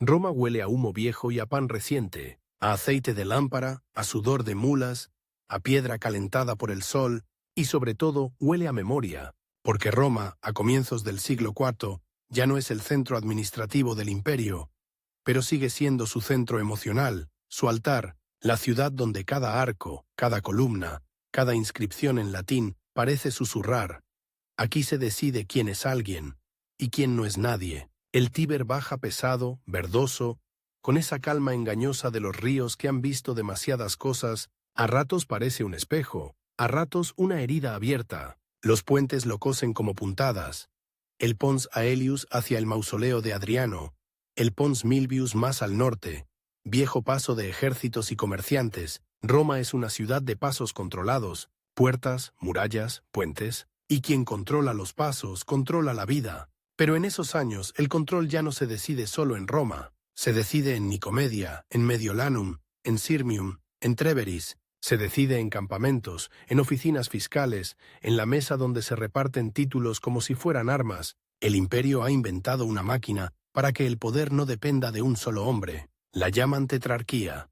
Roma huele a humo viejo y a pan reciente, a aceite de lámpara, a sudor de mulas, a piedra calentada por el sol, y sobre todo huele a memoria, porque Roma, a comienzos del siglo IV, ya no es el centro administrativo del imperio, pero sigue siendo su centro emocional, su altar, la ciudad donde cada arco, cada columna, cada inscripción en latín parece susurrar. Aquí se decide quién es alguien y quién no es nadie. El Tíber baja pesado, verdoso, con esa calma engañosa de los ríos que han visto demasiadas cosas. A ratos parece un espejo, a ratos una herida abierta. Los puentes lo cosen como puntadas. El Pons Aelius hacia el mausoleo de Adriano, el Pons Milvius más al norte, viejo paso de ejércitos y comerciantes. Roma es una ciudad de pasos controlados, puertas, murallas, puentes, y quien controla los pasos controla la vida. Pero en esos años el control ya no se decide solo en Roma, se decide en Nicomedia, en Mediolanum, en Sirmium, en Treveris, se decide en campamentos, en oficinas fiscales, en la mesa donde se reparten títulos como si fueran armas. El imperio ha inventado una máquina para que el poder no dependa de un solo hombre. La llaman tetrarquía.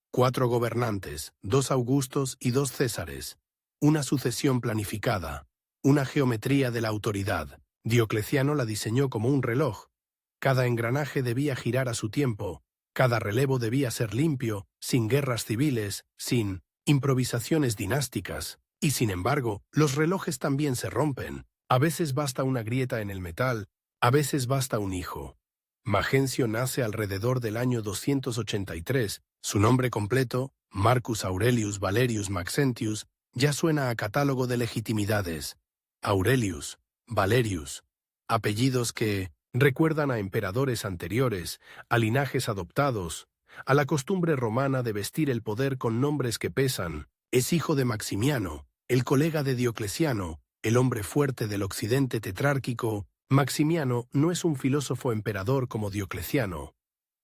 4 gobernantes, 2 Augustos y 2 Césares. Una sucesión planificada. Una geometría de la autoridad. Diocleciano la diseñó como un reloj. Cada engranaje debía girar a su tiempo. Cada relevo debía ser limpio, sin guerras civiles, sin improvisaciones dinásticas. Y sin embargo, los relojes también se rompen. A veces basta una grieta en el metal, a veces basta un hijo. Magencio nace alrededor del año 283. Su nombre completo, Marcus Aurelius Valerius Maxentius, ya suena a catálogo de legitimidades. Aurelius, Valerius, apellidos que recuerdan a emperadores anteriores, a linajes adoptados, a la costumbre romana de vestir el poder con nombres que pesan. Es hijo de Maximiano, el colega de Diocleciano, el hombre fuerte del occidente tetrárquico. Maximiano no es un filósofo emperador como Diocleciano.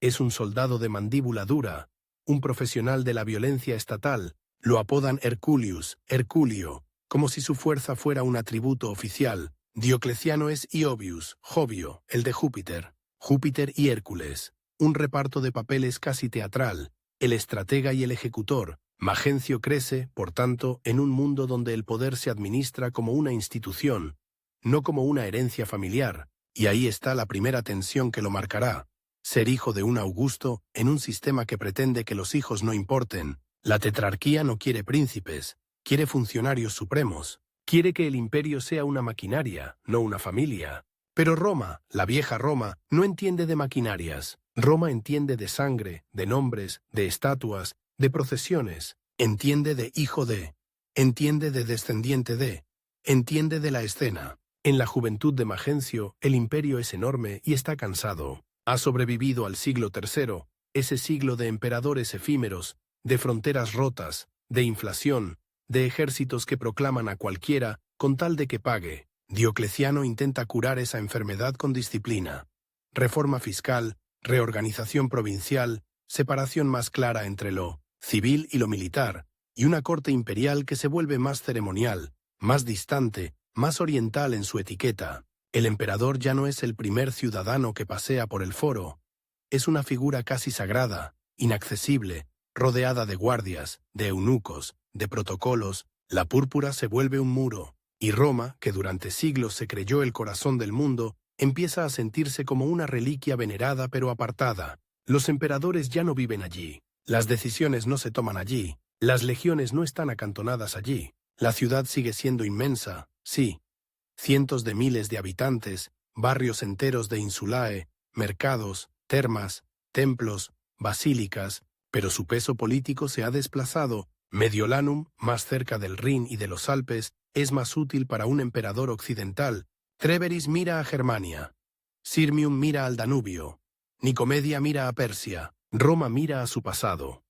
Es un soldado de mandíbula dura, un profesional de la violencia estatal. Lo apodan Herculius, Herculio, como si su fuerza fuera un atributo oficial. Diocleciano es Iobius, Jovio, el de Júpiter. Júpiter y Hércules, un reparto de papeles casi teatral, el estratega y el ejecutor. Magencio crece, por tanto, en un mundo donde el poder se administra como una institución, no como una herencia familiar, y ahí está la primera tensión que lo marcará. Ser hijo de un Augusto en un sistema que pretende que los hijos no importen. La tetrarquía no quiere príncipes, quiere funcionarios supremos. Quiere que el imperio sea una maquinaria, no una familia. Pero Roma, la vieja Roma, no entiende de maquinarias. Roma entiende de sangre, de nombres, de estatuas, de procesiones. Entiende de hijo de. Entiende de descendiente de. Entiende de la escena. En la juventud de Magencio, el imperio es enorme y está cansado. Ha sobrevivido al siglo III, ese siglo de emperadores efímeros, de fronteras rotas, de inflación, de ejércitos que proclaman a cualquiera con tal de que pague. Diocleciano intenta curar esa enfermedad con disciplina. Reforma fiscal, reorganización provincial, separación más clara entre lo civil y lo militar, y una corte imperial que se vuelve más ceremonial, más distante, más oriental en su etiqueta. El emperador ya no es el primer ciudadano que pasea por el foro. Es una figura casi sagrada, inaccesible, rodeada de guardias, de eunucos, de protocolos. La púrpura se vuelve un muro, y Roma, que durante siglos se creyó el corazón del mundo, empieza a sentirse como una reliquia venerada pero apartada. Los emperadores ya no viven allí, las decisiones no se toman allí, las legiones no están acantonadas allí. La ciudad sigue siendo inmensa, sí. Cientos de miles de habitantes, barrios enteros de insulae, mercados, termas, templos, basílicas, pero su peso político se ha desplazado. Mediolanum, más cerca del Rin y de los Alpes, es más útil para un emperador occidental. Treveris mira a Germania. Sirmium mira al Danubio. Nicomedia mira a Persia. Roma mira a su pasado.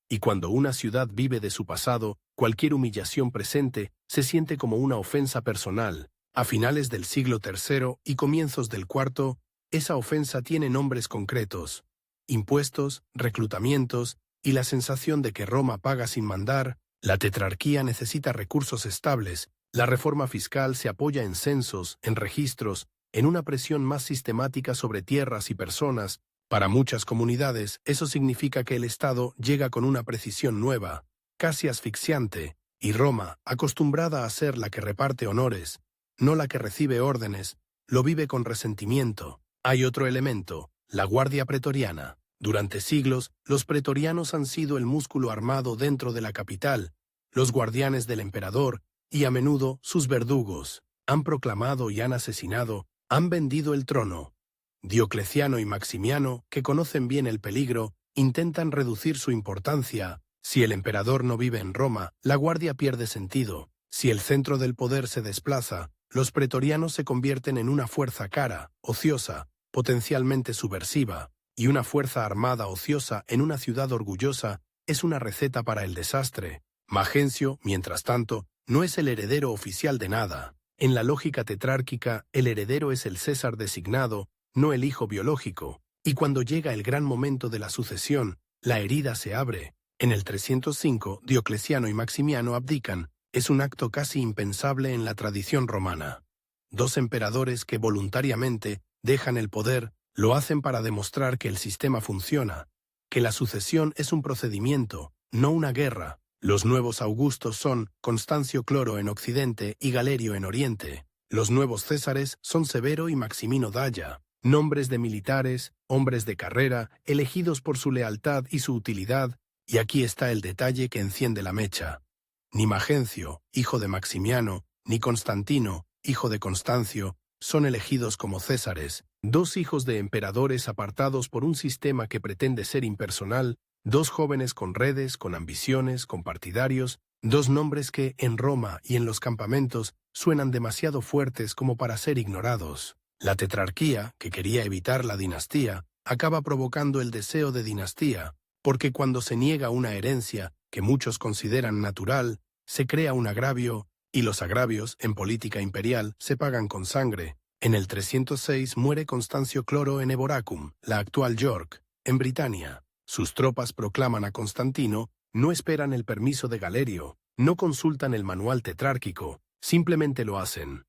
Y cuando una ciudad vive de su pasado, cualquier humillación presente se siente como una ofensa personal. A finales del siglo III y comienzos del IV, esa ofensa tiene nombres concretos: impuestos, reclutamientos y la sensación de que Roma paga sin mandar. La tetrarquía necesita recursos estables. La reforma fiscal se apoya en censos, en registros, en una presión más sistemática sobre tierras y personas. Para muchas comunidades, eso significa que el Estado llega con una precisión nueva, casi asfixiante, y Roma, acostumbrada a ser la que reparte honores, no la que recibe órdenes, lo vive con resentimiento. Hay otro elemento, la Guardia Pretoriana. Durante siglos, los pretorianos han sido el músculo armado dentro de la capital, los guardianes del emperador, y a menudo sus verdugos. Han proclamado y han asesinado, han vendido el trono. Diocleciano y Maximiano, que conocen bien el peligro, intentan reducir su importancia. Si el emperador no vive en Roma, la guardia pierde sentido. Si el centro del poder se desplaza, los pretorianos se convierten en una fuerza cara, ociosa, potencialmente subversiva, y una fuerza armada ociosa en una ciudad orgullosa es una receta para el desastre. Magencio, mientras tanto, no es el heredero oficial de nada. En la lógica tetrárquica, el heredero es el César designado, no el hijo biológico, y cuando llega el gran momento de la sucesión, la herida se abre. En el 305, Diocleciano y Maximiano abdican. Es un acto casi impensable en la tradición romana. Dos emperadores que voluntariamente dejan el poder lo hacen para demostrar que el sistema funciona, que la sucesión es un procedimiento, no una guerra. Los nuevos Augustos son Constancio Cloro en Occidente y Galerio en Oriente. Los nuevos Césares son Severo y Maximino Dacia, nombres de militares, hombres de carrera, elegidos por su lealtad y su utilidad, y aquí está el detalle que enciende la mecha. Ni Magencio, hijo de Maximiano, ni Constantino, hijo de Constancio, son elegidos como Césares, dos hijos de emperadores apartados por un sistema que pretende ser impersonal, dos jóvenes con redes, con ambiciones, con partidarios, dos nombres que, en Roma y en los campamentos, suenan demasiado fuertes como para ser ignorados. La tetrarquía, que quería evitar la dinastía, acaba provocando el deseo de dinastía, porque cuando se niega una herencia que muchos consideran natural, se crea un agravio, y los agravios, en política imperial, se pagan con sangre. En el 306 muere Constancio Cloro en Eboracum, la actual York, en Britania. Sus tropas proclaman a Constantino, no esperan el permiso de Galerio, no consultan el manual tetrárquico, simplemente lo hacen.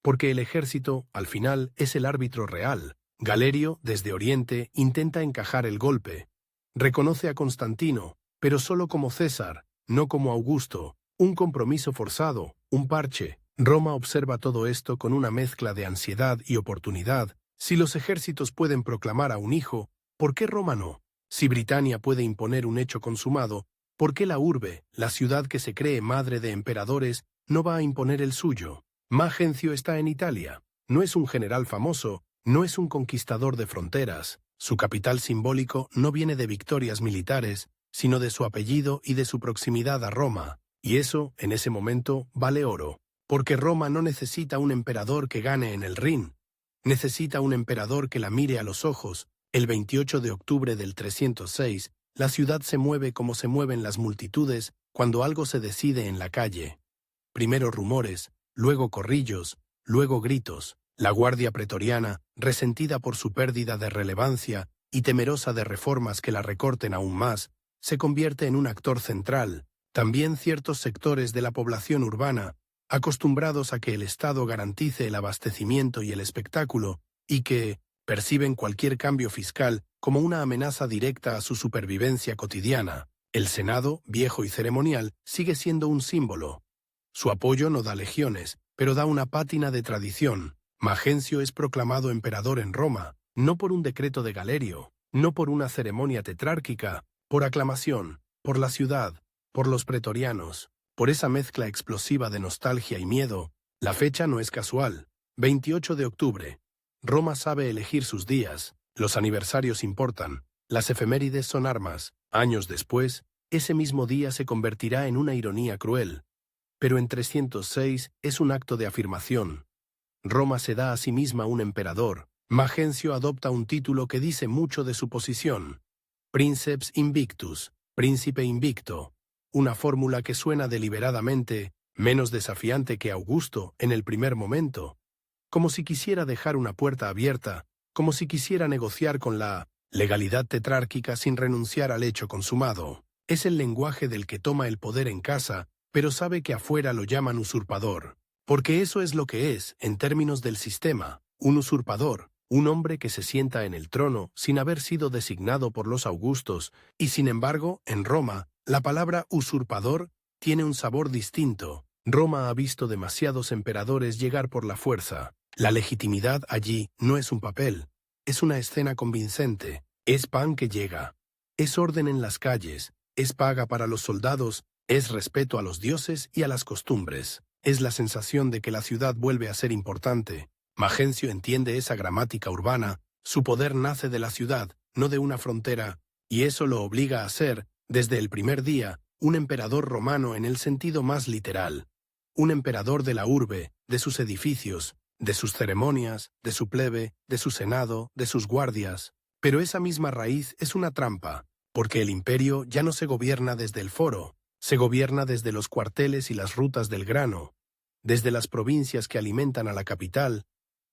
Porque el ejército, al final, es el árbitro real. Galerio, desde Oriente, intenta encajar el golpe. Reconoce a Constantino, pero solo como César, no como Augusto, un compromiso forzado, un parche. Roma observa todo esto con una mezcla de ansiedad y oportunidad. Si los ejércitos pueden proclamar a un hijo, ¿por qué Roma no? Si Britania puede imponer un hecho consumado, ¿por qué la urbe, la ciudad que se cree madre de emperadores, no va a imponer el suyo? Magencio está en Italia. No es un general famoso, no es un conquistador de fronteras. Su capital simbólico no viene de victorias militares, sino de su apellido y de su proximidad a Roma. Y eso, en ese momento, vale oro. Porque Roma no necesita un emperador que gane en el Rin. Necesita un emperador que la mire a los ojos. El 28 de octubre del 306, la ciudad se mueve como se mueven las multitudes cuando algo se decide en la calle. Primero rumores, luego corrillos, luego gritos. La Guardia Pretoriana, resentida por su pérdida de relevancia y temerosa de reformas que la recorten aún más, se convierte en un actor central. También ciertos sectores de la población urbana, acostumbrados a que el Estado garantice el abastecimiento y el espectáculo, y que perciben cualquier cambio fiscal como una amenaza directa a su supervivencia cotidiana. El Senado, viejo y ceremonial, sigue siendo un símbolo. Su apoyo no da legiones, pero da una pátina de tradición. Magencio es proclamado emperador en Roma, no por un decreto de Galerio, no por una ceremonia tetrárquica, por aclamación, por la ciudad, por los pretorianos, por esa mezcla explosiva de nostalgia y miedo. La fecha no es casual. 28 de octubre. Roma sabe elegir sus días, los aniversarios importan, las efemérides son armas. Años después, ese mismo día se convertirá en una ironía cruel. Pero en 306 es un acto de afirmación. Roma se da a sí misma un emperador. Magencio adopta un título que dice mucho de su posición. Princeps Invictus, príncipe invicto. Una fórmula que suena deliberadamente menos desafiante que Augusto en el primer momento. Como si quisiera dejar una puerta abierta, como si quisiera negociar con la legalidad tetrárquica sin renunciar al hecho consumado. Es el lenguaje del que toma el poder en casa, pero sabe que afuera lo llaman usurpador. Porque eso es lo que es, en términos del sistema, un usurpador, un hombre que se sienta en el trono sin haber sido designado por los augustos, y sin embargo, en Roma, la palabra usurpador tiene un sabor distinto. Roma ha visto demasiados emperadores llegar por la fuerza. La legitimidad allí no es un papel, es una escena convincente, es pan que llega, es orden en las calles, es paga para los soldados, es respeto a los dioses y a las costumbres, es la sensación de que la ciudad vuelve a ser importante. Magencio entiende esa gramática urbana, su poder nace de la ciudad, no de una frontera, y eso lo obliga a ser, desde el primer día, un emperador romano en el sentido más literal. Un emperador de la urbe, de sus edificios, de sus ceremonias, de su plebe, de su senado, de sus guardias. Pero esa misma raíz es una trampa, porque el imperio ya no se gobierna desde el foro, se gobierna desde los cuarteles y las rutas del grano, desde las provincias que alimentan a la capital,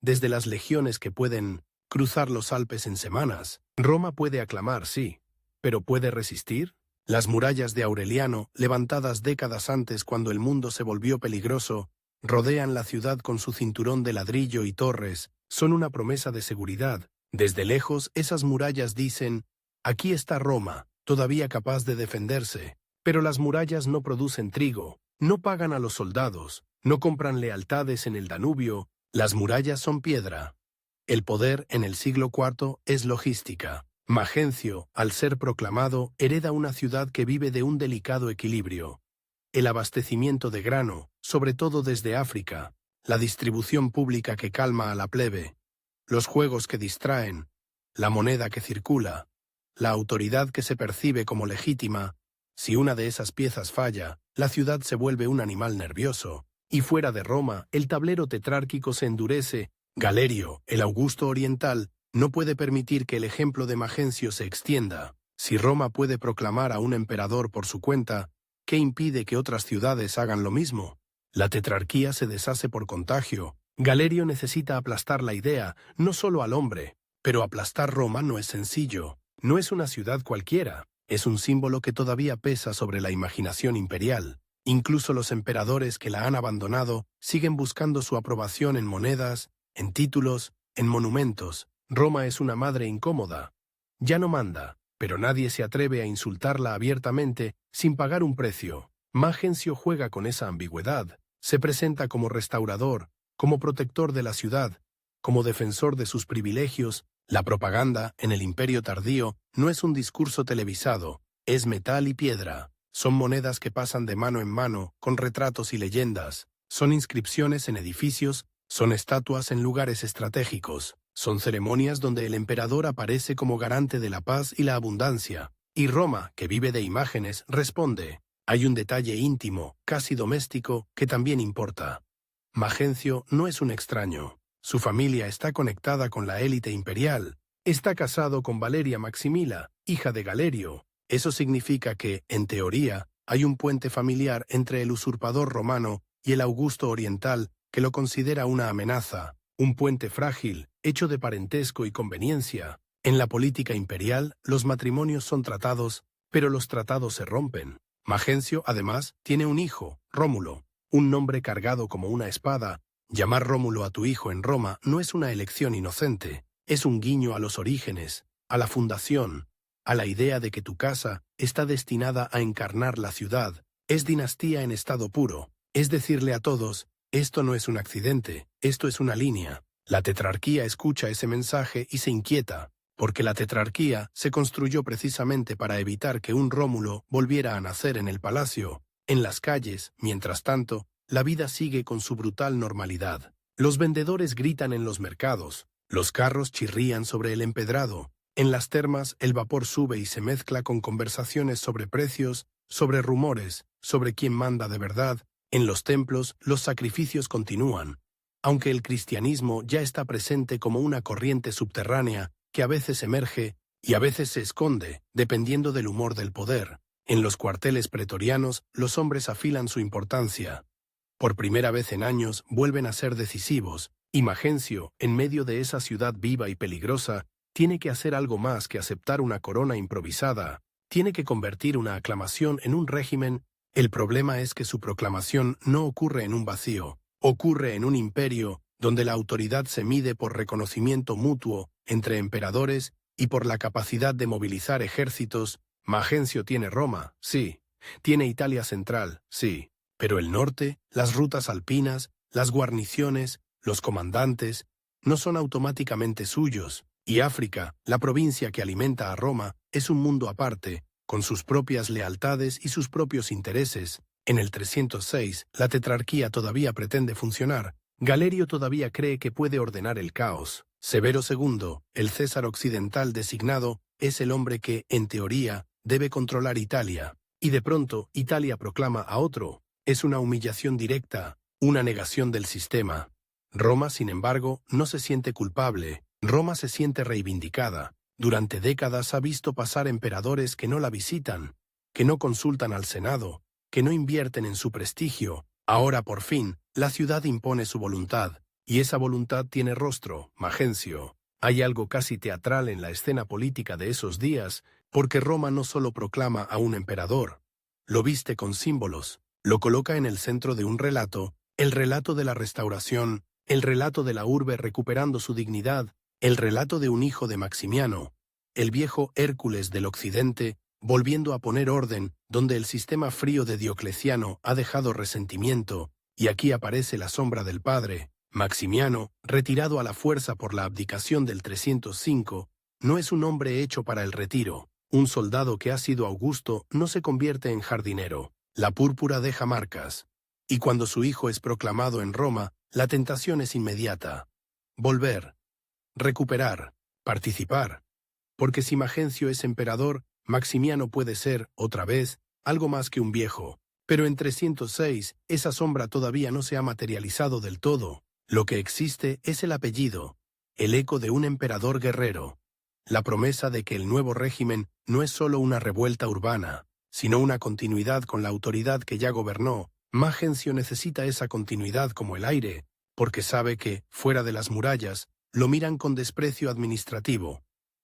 desde las legiones que pueden cruzar los Alpes en semanas. Roma puede aclamar, sí, pero ¿puede resistir? Las murallas de Aureliano, levantadas décadas antes cuando el mundo se volvió peligroso, rodean la ciudad con su cinturón de ladrillo y torres, son una promesa de seguridad. Desde lejos, esas murallas dicen, aquí está Roma, todavía capaz de defenderse. Pero las murallas no producen trigo, no pagan a los soldados, no compran lealtades en el Danubio. Las murallas son piedra. El poder en el siglo IV es logística. Magencio, al ser proclamado, hereda una ciudad que vive de un delicado equilibrio. El abastecimiento de grano, sobre todo desde África, la distribución pública que calma a la plebe, los juegos que distraen, la moneda que circula, la autoridad que se percibe como legítima. Si una de esas piezas falla, la ciudad se vuelve un animal nervioso. Y fuera de Roma, el tablero tetrárquico se endurece. Galerio, el Augusto oriental, no puede permitir que el ejemplo de Magencio se extienda. Si Roma puede proclamar a un emperador por su cuenta, ¿qué impide que otras ciudades hagan lo mismo? La tetrarquía se deshace por contagio. Galerio necesita aplastar la idea, no solo al hombre. Pero aplastar Roma no es sencillo. No es una ciudad cualquiera. Es un símbolo que todavía pesa sobre la imaginación imperial. Incluso los emperadores que la han abandonado siguen buscando su aprobación en monedas, en títulos, en monumentos. Roma es una madre incómoda. Ya no manda, pero nadie se atreve a insultarla abiertamente sin pagar un precio. Magencio juega con esa ambigüedad. Se presenta como restaurador, como protector de la ciudad, como defensor de sus privilegios. La propaganda, en el imperio tardío, no es un discurso televisado, es metal y piedra. Son monedas que pasan de mano en mano, con retratos y leyendas. Son inscripciones en edificios, son estatuas en lugares estratégicos. Son ceremonias donde el emperador aparece como garante de la paz y la abundancia. Y Roma, que vive de imágenes, responde. Hay un detalle íntimo, casi doméstico, que también importa. Magencio no es un extraño. Su familia está conectada con la élite imperial. Está casado con Valeria Maximila, hija de Galerio. Eso significa que, en teoría, hay un puente familiar entre el usurpador romano y el Augusto oriental que lo considera una amenaza, un puente frágil, hecho de parentesco y conveniencia. En la política imperial, los matrimonios son tratados, pero los tratados se rompen. Magencio, además, tiene un hijo, Rómulo, un nombre cargado como una espada. Llamar Rómulo a tu hijo en Roma no es una elección inocente, es un guiño a los orígenes, a la fundación, a la idea de que tu casa está destinada a encarnar la ciudad. Es dinastía en estado puro, es decirle a todos, esto no es un accidente, esto es una línea. La tetrarquía escucha ese mensaje y se inquieta, porque la tetrarquía se construyó precisamente para evitar que un Rómulo volviera a nacer en el palacio. En las calles, mientras tanto, la vida sigue con su brutal normalidad. Los vendedores gritan en los mercados, los carros chirrían sobre el empedrado. En las termas el vapor sube y se mezcla con conversaciones sobre precios, sobre rumores, sobre quién manda de verdad. En los templos los sacrificios continúan, aunque el cristianismo ya está presente como una corriente subterránea que a veces emerge y a veces se esconde, dependiendo del humor del poder. En los cuarteles pretorianos los hombres afilan su importancia. Por primera vez en años vuelven a ser decisivos, y Magencio, en medio de esa ciudad viva y peligrosa, tiene que hacer algo más que aceptar una corona improvisada, tiene que convertir una aclamación en un régimen. El problema es que su proclamación no ocurre en un vacío, ocurre en un imperio donde la autoridad se mide por reconocimiento mutuo entre emperadores y por la capacidad de movilizar ejércitos. Magencio tiene Roma, sí. Tiene Italia central, sí. Pero el norte, las rutas alpinas, las guarniciones, los comandantes, no son automáticamente suyos. Y África, la provincia que alimenta a Roma, es un mundo aparte, con sus propias lealtades y sus propios intereses. En el 306, la tetrarquía todavía pretende funcionar. Galerio todavía cree que puede ordenar el caos. Severo II, el César occidental designado, es el hombre que, en teoría, debe controlar Italia. Y de pronto, Italia proclama a otro. Es una humillación directa, una negación del sistema. Roma, sin embargo, no se siente culpable. Roma se siente reivindicada. Durante décadas ha visto pasar emperadores que no la visitan, que no consultan al Senado, que no invierten en su prestigio. Ahora, por fin, la ciudad impone su voluntad, y esa voluntad tiene rostro, Magencio. Hay algo casi teatral en la escena política de esos días, porque Roma no solo proclama a un emperador, lo viste con símbolos, lo coloca en el centro de un relato, el relato de la restauración, el relato de la urbe recuperando su dignidad, el relato de un hijo de Maximiano, el viejo Hércules del occidente, volviendo a poner orden donde el sistema frío de Diocleciano ha dejado resentimiento, y aquí aparece la sombra del padre. Maximiano, retirado a la fuerza por la abdicación del 305, no es un hombre hecho para el retiro. Un soldado que ha sido augusto no se convierte en jardinero. La púrpura deja marcas. Y cuando su hijo es proclamado en Roma, la tentación es inmediata. Volver. Recuperar, participar. Porque si Magencio es emperador, Maximiano puede ser, otra vez, algo más que un viejo. Pero en 306, esa sombra todavía no se ha materializado del todo. Lo que existe es el apellido, el eco de un emperador guerrero. La promesa de que el nuevo régimen no es solo una revuelta urbana, sino una continuidad con la autoridad que ya gobernó. Magencio necesita esa continuidad como el aire, porque sabe que, fuera de las murallas, lo miran con desprecio administrativo,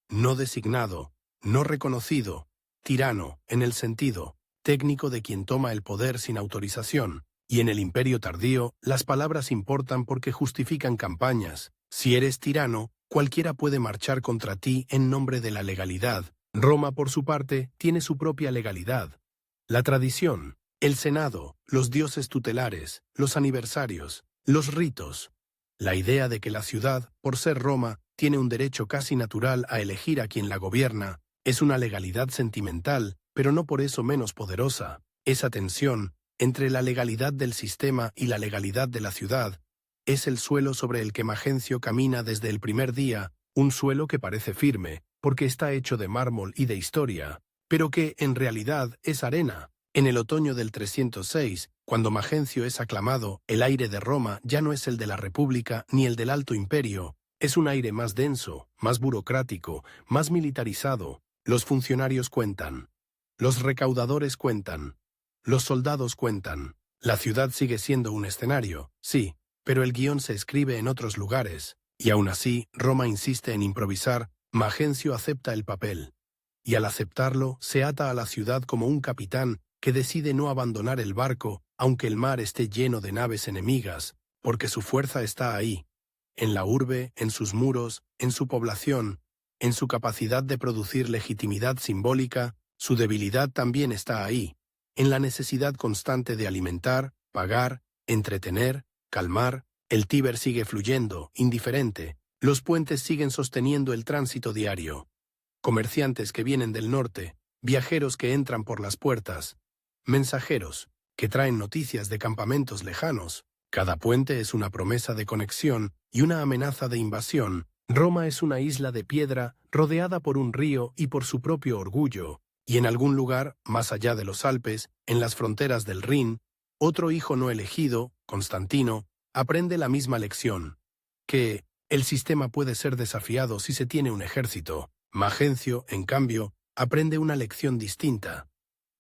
no designado, no reconocido, tirano, en el sentido técnico de quien toma el poder sin autorización, y en el imperio tardío, las palabras importan porque justifican campañas. Si eres tirano, cualquiera puede marchar contra ti en nombre de la legalidad. Roma, por su parte, tiene su propia legalidad. La tradición, el Senado, los dioses tutelares, los aniversarios, los ritos. La idea de que la ciudad, por ser Roma, tiene un derecho casi natural a elegir a quien la gobierna, es una legalidad sentimental, pero no por eso menos poderosa. Esa tensión, entre la legalidad del sistema y la legalidad de la ciudad, es el suelo sobre el que Magencio camina desde el primer día, un suelo que parece firme, porque está hecho de mármol y de historia, pero que, en realidad, es arena. En el otoño del 306, cuando Magencio es aclamado, el aire de Roma ya no es el de la República ni el del Alto Imperio, es un aire más denso, más burocrático, más militarizado. Los funcionarios cuentan. Los recaudadores cuentan. Los soldados cuentan. La ciudad sigue siendo un escenario, sí, pero el guión se escribe en otros lugares, y aún así, Roma insiste en improvisar. Magencio acepta el papel. Y al aceptarlo, se ata a la ciudad como un capitán que decide no abandonar el barco, aunque el mar esté lleno de naves enemigas, porque su fuerza está ahí, en la urbe, en sus muros, en su población, en su capacidad de producir legitimidad simbólica. Su debilidad también está ahí, en la necesidad constante de alimentar, pagar, entretener, calmar. El Tíber sigue fluyendo, indiferente. Los puentes siguen sosteniendo el tránsito diario. Comerciantes que vienen del norte, viajeros que entran por las puertas, mensajeros que traen noticias de campamentos lejanos. Cada puente es una promesa de conexión y una amenaza de invasión. Roma es una isla de piedra rodeada por un río y por su propio orgullo, y en algún lugar, más allá de los Alpes, en las fronteras del Rin, otro hijo no elegido, Constantino, aprende la misma lección, que el sistema puede ser desafiado si se tiene un ejército. Magencio, en cambio, aprende una lección distinta,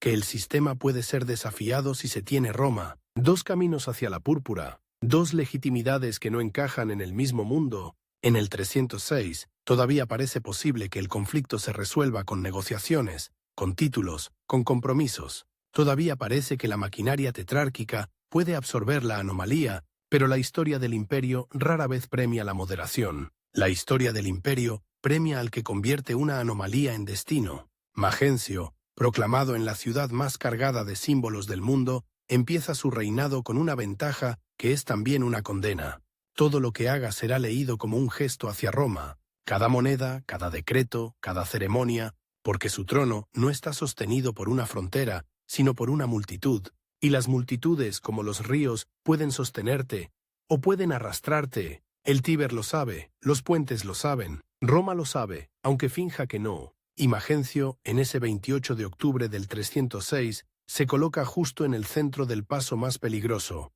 que el sistema puede ser desafiado si se tiene Roma. Dos caminos hacia la púrpura, dos legitimidades que no encajan en el mismo mundo. En el 306, todavía parece posible que el conflicto se resuelva con negociaciones, con títulos, con compromisos. Todavía parece que la maquinaria tetrárquica puede absorber la anomalía Pero la historia del imperio rara vez premia la moderación. La historia del imperio premia al que convierte una anomalía en destino. Magencio, proclamado en la ciudad más cargada de símbolos del mundo, empieza su reinado con una ventaja que es también una condena. Todo lo que haga será leído como un gesto hacia Roma, cada moneda, cada decreto, cada ceremonia, porque su trono no está sostenido por una frontera, sino por una multitud, y las multitudes, como los ríos, pueden sostenerte, o pueden arrastrarte. El Tíber lo sabe, los puentes lo saben, Roma lo sabe, aunque finja que no. Y Magencio, en ese 28 de octubre del 306, se coloca justo en el centro del paso más peligroso,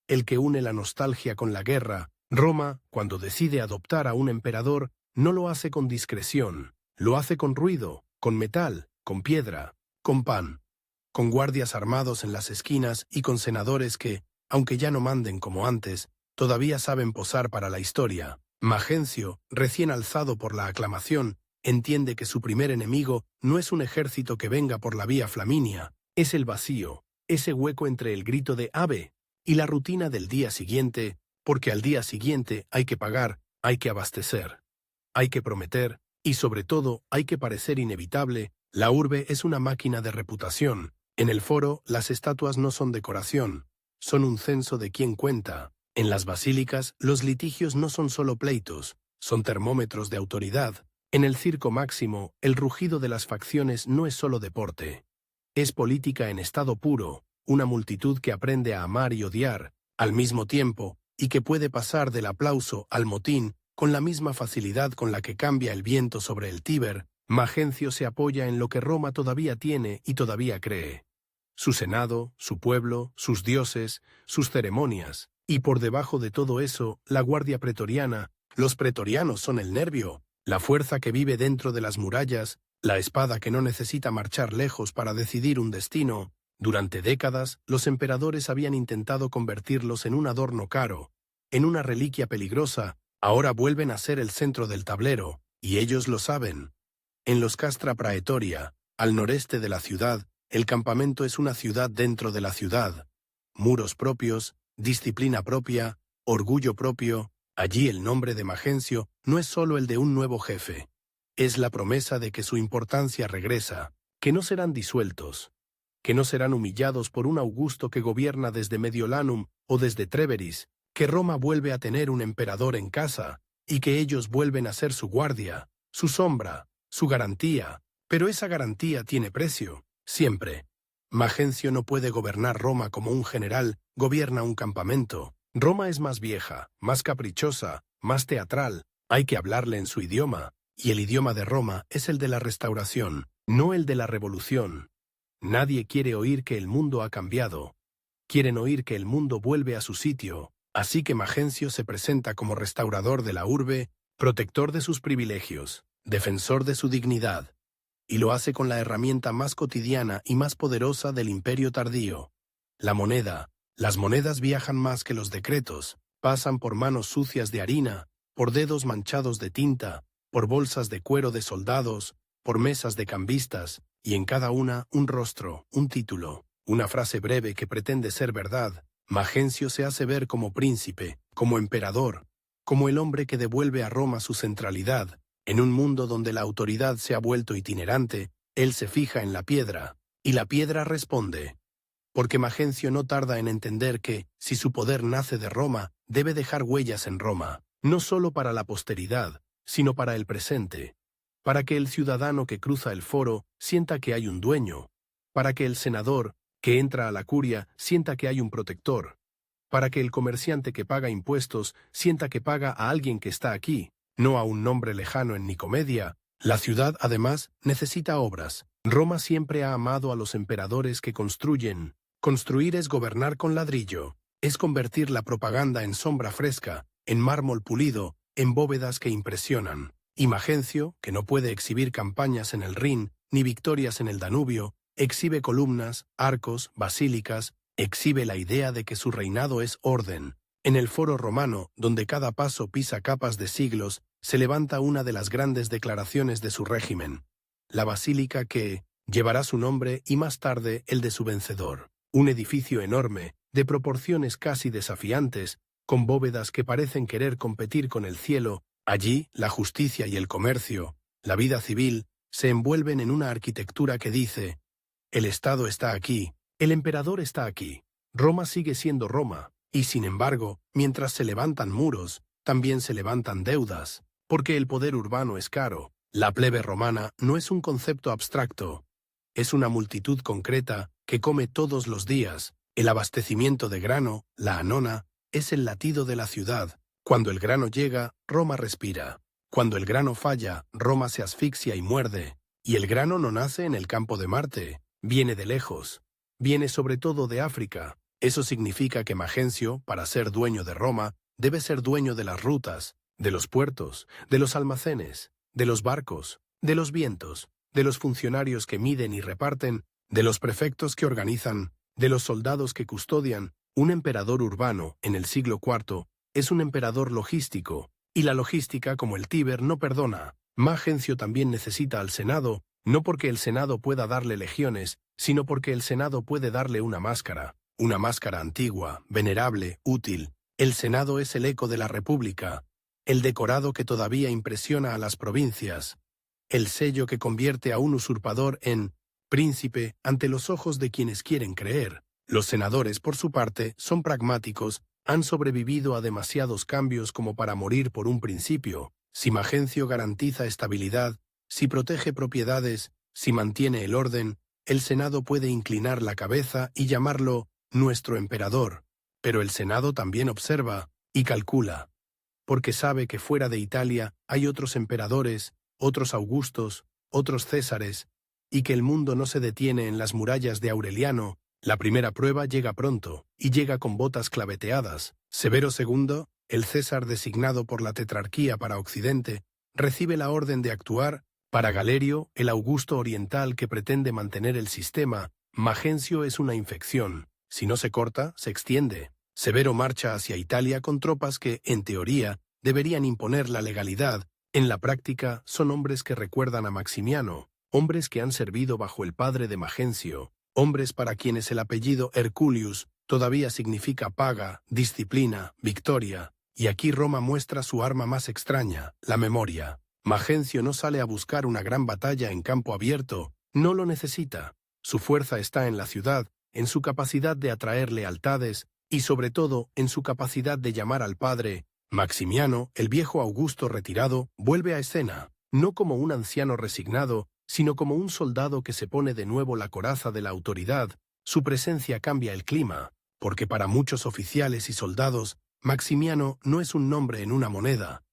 el que une la nostalgia con la guerra. Roma, cuando decide adoptar a un emperador, no lo hace con discreción, lo hace con ruido, con metal, con piedra, con pan, con guardias armados en las esquinas y con senadores que, aunque ya no manden como antes, todavía saben posar para la historia. Magencio, recién alzado por la aclamación, entiende que su primer enemigo no es un ejército que venga por la vía Flaminia, es el vacío, ese hueco entre el grito de «Ave» y la rutina del día siguiente, porque al día siguiente hay que pagar, hay que abastecer, hay que prometer, y sobre todo hay que parecer inevitable. La urbe es una máquina de reputación. En el foro, las estatuas no son decoración, son un censo de quién cuenta. En las basílicas, los litigios no son solo pleitos, son termómetros de autoridad. En el circo máximo, el rugido de las facciones no es solo deporte. Es política en estado puro, una multitud que aprende a amar y odiar, al mismo tiempo, y que puede pasar del aplauso al motín con la misma facilidad con la que cambia el viento sobre el Tíber. Magencio se apoya en lo que Roma todavía tiene y todavía cree. Su senado, su pueblo, sus dioses, sus ceremonias, y por debajo de todo eso, la guardia pretoriana. Los pretorianos son el nervio, la fuerza que vive dentro de las murallas, la espada que no necesita marchar lejos para decidir un destino. Durante décadas, los emperadores habían intentado convertirlos en un adorno caro, en una reliquia peligrosa. Ahora vuelven a ser el centro del tablero, y ellos lo saben. En los Castra Praetoria, al noreste de la ciudad, el campamento es una ciudad dentro de la ciudad. Muros propios, disciplina propia, orgullo propio. Allí el nombre de Magencio no es solo el de un nuevo jefe. Es la promesa de que su importancia regresa, que no serán disueltos, que no serán humillados por un Augusto que gobierna desde Mediolanum o desde Treveris, que Roma vuelve a tener un emperador en casa, y que ellos vuelven a ser su guardia, su sombra, su garantía. Pero esa garantía tiene precio, siempre. Magencio no puede gobernar Roma como un general gobierna un campamento. Roma es más vieja, más caprichosa, más teatral. Hay que hablarle en su idioma, y el idioma de Roma es el de la restauración, no el de la revolución. Nadie quiere oír que el mundo ha cambiado. Quieren oír que el mundo vuelve a su sitio. Así que Magencio se presenta como restaurador de la urbe, protector de sus privilegios, defensor de su dignidad, y lo hace con la herramienta más cotidiana y más poderosa del imperio tardío, la moneda. Las monedas viajan más que los decretos, pasan por manos sucias de harina, por dedos manchados de tinta, por bolsas de cuero de soldados, por mesas de cambistas, y en cada una un rostro, un título, una frase breve que pretende ser verdad. Magencio se hace ver como príncipe, como emperador, como el hombre que devuelve a Roma su centralidad. En un mundo donde la autoridad se ha vuelto itinerante, él se fija en la piedra, y la piedra responde. Porque Magencio no tarda en entender que, si su poder nace de Roma, debe dejar huellas en Roma, no solo para la posteridad, sino para el presente, para que el ciudadano que cruza el foro sienta que hay un dueño, para que el senador que entra a la curia sienta que hay un protector, para que el comerciante que paga impuestos sienta que paga a alguien que está aquí, no a un nombre lejano en Nicomedia. La ciudad, además, necesita obras. Roma siempre ha amado a los emperadores que construyen. Construir es gobernar con ladrillo, es convertir la propaganda en sombra fresca, en mármol pulido, en bóvedas que impresionan. Y Magencio, que no puede exhibir campañas en el Rin, ni victorias en el Danubio, exhibe columnas, arcos, basílicas, exhibe la idea de que su reinado es orden. En el foro romano, donde cada paso pisa capas de siglos, se levanta una de las grandes declaraciones de su régimen, la basílica que llevará su nombre y más tarde el de su vencedor. Un edificio enorme, de proporciones casi desafiantes, con bóvedas que parecen querer competir con el cielo. Allí, la justicia y el comercio, la vida civil, se envuelven en una arquitectura que dice: el Estado está aquí, el emperador está aquí, Roma sigue siendo Roma, y sin embargo, mientras se levantan muros, también se levantan deudas, porque el poder urbano es caro. La plebe romana no es un concepto abstracto, es una multitud concreta que come todos los días. El abastecimiento de grano, la anona, es el latido de la ciudad. Cuando el grano llega, Roma respira. Cuando el grano falla, Roma se asfixia y muerde. Y el grano no nace en el campo de Marte, viene de lejos. Viene sobre todo de África. Eso significa que Magencio, para ser dueño de Roma, debe ser dueño de las rutas, de los puertos, de los almacenes, de los barcos, de los vientos, de los funcionarios que miden y reparten, de los prefectos que organizan, de los soldados que custodian. Un emperador urbano, en el siglo IV, es un emperador logístico, y la logística, como el Tíber, no perdona. Magencio también necesita al Senado, no porque el Senado pueda darle legiones, sino porque el Senado puede darle una máscara antigua, venerable, útil. El Senado es el eco de la República, el decorado que todavía impresiona a las provincias, el sello que convierte a un usurpador en príncipe ante los ojos de quienes quieren creer. Los senadores, por su parte, son pragmáticos, han sobrevivido a demasiados cambios como para morir por un principio. Si Magencio garantiza estabilidad, si protege propiedades, si mantiene el orden, el Senado puede inclinar la cabeza y llamarlo nuestro emperador. Pero el Senado también observa y calcula, porque sabe que fuera de Italia hay otros emperadores, otros Augustos, otros Césares, y que el mundo no se detiene en las murallas de Aureliano. La primera prueba llega pronto, y llega con botas claveteadas. Severo II, el César designado por la tetrarquía para Occidente, recibe la orden de actuar. Para Galerio, el Augusto oriental que pretende mantener el sistema, Magencio es una infección. Si no se corta, se extiende. Severo marcha hacia Italia con tropas que, en teoría, deberían imponer la legalidad. En la práctica, son hombres que recuerdan a Maximiano, hombres que han servido bajo el padre de Magencio, hombres para quienes el apellido Herculius todavía significa paga, disciplina, victoria, y aquí Roma muestra su arma más extraña, la memoria. Magencio no sale a buscar una gran batalla en campo abierto, no lo necesita. Su fuerza está en la ciudad, en su capacidad de atraer lealtades, y sobre todo en su capacidad de llamar al padre. Maximiano, el viejo Augusto retirado, vuelve a escena, no como un anciano resignado, sino como un soldado que se pone de nuevo la coraza de la autoridad. Su presencia cambia el clima, porque para muchos oficiales y soldados, Maximiano no es un nombre en una moneda.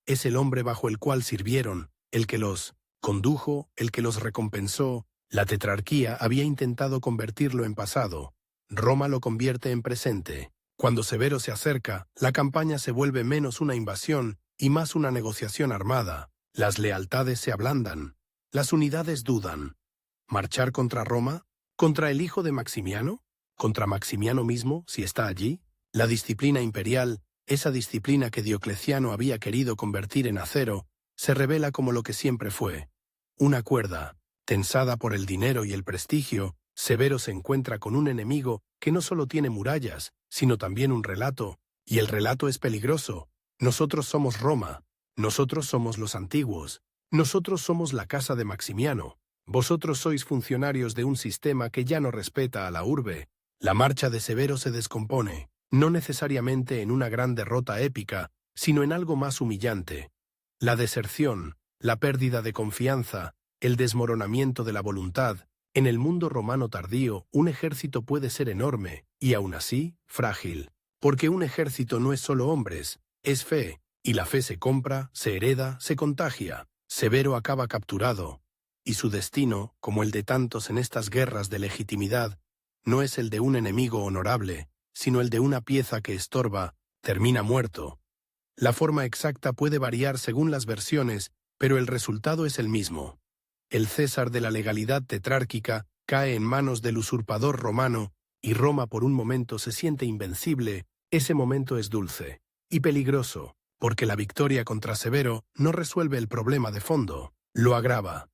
Es el hombre bajo el cual sirvieron, el que los condujo, el que los recompensó. La tetrarquía había intentado convertirlo en pasado. Roma lo convierte en presente. Cuando Severo se acerca, la campaña se vuelve menos una invasión y más una negociación armada. Las lealtades se ablandan. Las unidades dudan. ¿Marchar contra Roma? ¿Contra el hijo de Maximiano? ¿Contra Maximiano mismo, si está allí? La disciplina imperial, esa disciplina que Diocleciano había querido convertir en acero, se revela como lo que siempre fue. Una cuerda, tensada por el dinero y el prestigio. Severo se encuentra con un enemigo que no solo tiene murallas, sino también un relato, y el relato es peligroso. Nosotros somos Roma, nosotros somos los antiguos, nosotros somos la casa de Maximiano, vosotros sois funcionarios de un sistema que ya no respeta a la urbe. La marcha de Severo se descompone, no necesariamente en una gran derrota épica, sino en algo más humillante. La deserción, la pérdida de confianza, el desmoronamiento de la voluntad. En el mundo romano tardío, un ejército puede ser enorme, y aún así, frágil. Porque un ejército no es solo hombres, es fe, y la fe se compra, se hereda, se contagia. Severo acaba capturado, y su destino, como el de tantos en estas guerras de legitimidad, no es el de un enemigo honorable, sino el de una pieza que estorba, termina muerto. La forma exacta puede variar según las versiones, pero el resultado es el mismo. El César de la legalidad tetrárquica cae en manos del usurpador romano, y Roma por un momento se siente invencible. Ese momento es dulce y peligroso, porque la victoria contra Severo no resuelve el problema de fondo, lo agrava.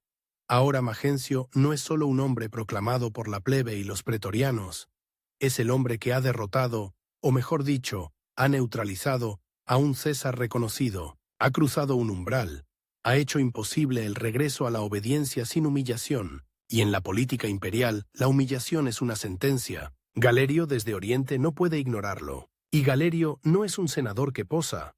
Ahora Magencio no es solo un hombre proclamado por la plebe y los pretorianos, es el hombre que ha derrotado, o mejor dicho, ha neutralizado a un César reconocido, ha cruzado un umbral, ha hecho imposible el regreso a la obediencia sin humillación, y en la política imperial la humillación es una sentencia. Galerio desde Oriente no puede ignorarlo. Y Galerio no es un senador que posa.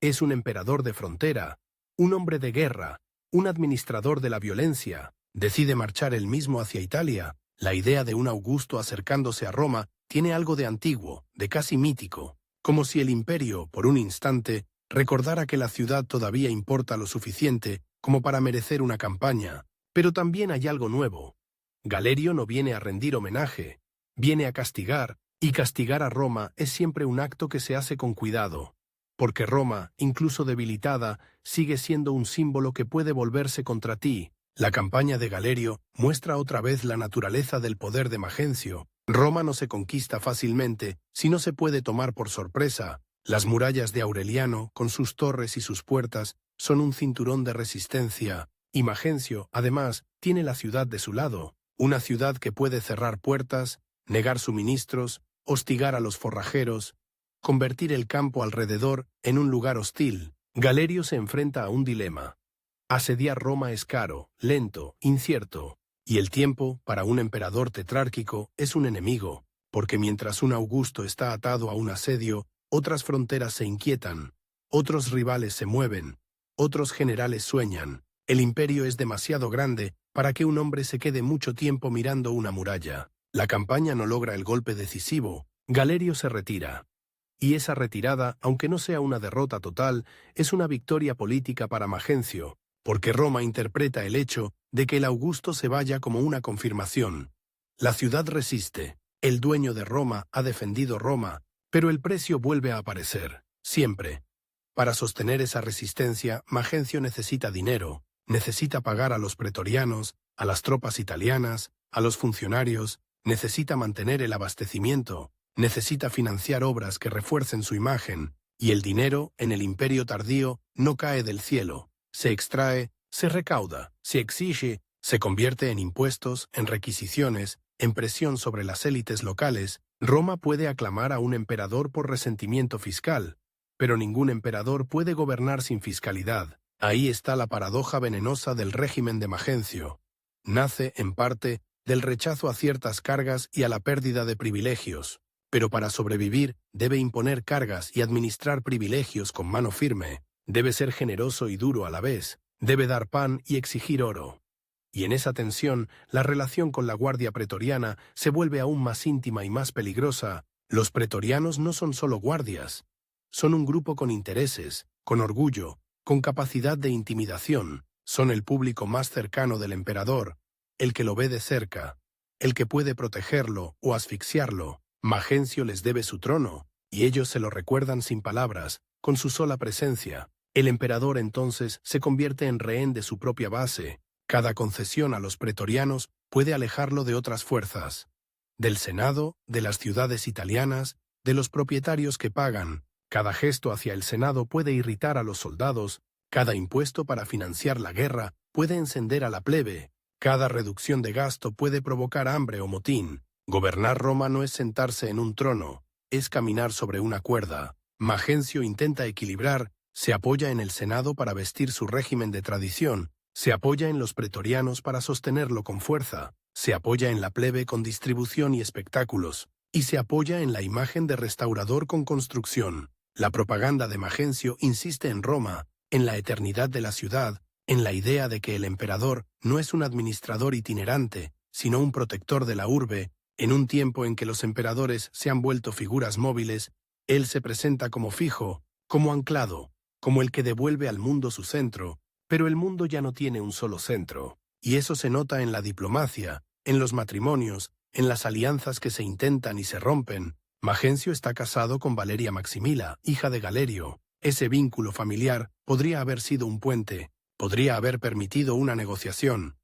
Es un emperador de frontera, un hombre de guerra, un administrador de la violencia. Decide marchar él mismo hacia Italia. La idea de un Augusto acercándose a Roma tiene algo de antiguo, de casi mítico, como si el imperio, por un instante, recordara que la ciudad todavía importa lo suficiente como para merecer una campaña. Pero también hay algo nuevo. Galerio no viene a rendir homenaje, viene a castigar, y castigar a Roma es siempre un acto que se hace con cuidado, porque Roma, incluso debilitada, sigue siendo un símbolo que puede volverse contra ti. La campaña de Galerio muestra otra vez la naturaleza del poder de Magencio. Roma no se conquista fácilmente si no se puede tomar por sorpresa. Las murallas de Aureliano, con sus torres y sus puertas, son un cinturón de resistencia, y Magencio, además, tiene la ciudad de su lado, una ciudad que puede cerrar puertas, negar suministros, hostigar a los forrajeros, convertir el campo alrededor en un lugar hostil. Galerio se enfrenta a un dilema. Asediar Roma es caro, lento, incierto, y el tiempo, para un emperador tetrárquico, es un enemigo, porque mientras un Augusto está atado a un asedio, otras fronteras se inquietan, otros rivales se mueven, otros generales sueñan. El imperio es demasiado grande para que un hombre se quede mucho tiempo mirando una muralla. La campaña no logra el golpe decisivo. Galerio se retira. Y esa retirada, aunque no sea una derrota total, es una victoria política para Magencio, porque Roma interpreta el hecho de que el Augusto se vaya como una confirmación. La ciudad resiste. El dueño de Roma ha defendido Roma, pero el precio vuelve a aparecer, siempre. Para sostener esa resistencia, Magencio necesita dinero, necesita pagar a los pretorianos, a las tropas italianas, a los funcionarios, necesita mantener el abastecimiento, necesita financiar obras que refuercen su imagen, y el dinero, en el imperio tardío, no cae del cielo, se extrae, se recauda, se exige, se convierte en impuestos, en requisiciones, en presión sobre las élites locales. Roma puede aclamar a un emperador por resentimiento fiscal, pero ningún emperador puede gobernar sin fiscalidad. Ahí está la paradoja venenosa del régimen de Magencio. Nace, en parte, del rechazo a ciertas cargas y a la pérdida de privilegios, pero para sobrevivir debe imponer cargas y administrar privilegios con mano firme, debe ser generoso y duro a la vez, debe dar pan y exigir oro. Y en esa tensión, la relación con la guardia pretoriana se vuelve aún más íntima y más peligrosa. Los pretorianos no son solo guardias, son un grupo con intereses, con orgullo, con capacidad de intimidación, son el público más cercano del emperador, el que lo ve de cerca, el que puede protegerlo o asfixiarlo. Magencio les debe su trono, y ellos se lo recuerdan sin palabras, con su sola presencia. El emperador entonces se convierte en rehén de su propia base. Cada concesión a los pretorianos puede alejarlo de otras fuerzas, del Senado, de las ciudades italianas, de los propietarios que pagan. Cada gesto hacia el Senado puede irritar a los soldados, cada impuesto para financiar la guerra puede encender a la plebe, cada reducción de gasto puede provocar hambre o motín. Gobernar Roma no es sentarse en un trono, es caminar sobre una cuerda. Magencio intenta equilibrar, se apoya en el Senado para vestir su régimen de tradición, se apoya en los pretorianos para sostenerlo con fuerza, se apoya en la plebe con distribución y espectáculos, y se apoya en la imagen de restaurador con construcción. La propaganda de Magencio insiste en Roma, en la eternidad de la ciudad, en la idea de que el emperador no es un administrador itinerante, sino un protector de la urbe. En un tiempo en que los emperadores se han vuelto figuras móviles, él se presenta como fijo, como anclado, como el que devuelve al mundo su centro, pero el mundo ya no tiene un solo centro, y eso se nota en la diplomacia, en los matrimonios, en las alianzas que se intentan y se rompen. Magencio está casado con Valeria Maximila, hija de Galerio. Ese vínculo familiar podría haber sido un puente, podría haber permitido una negociación,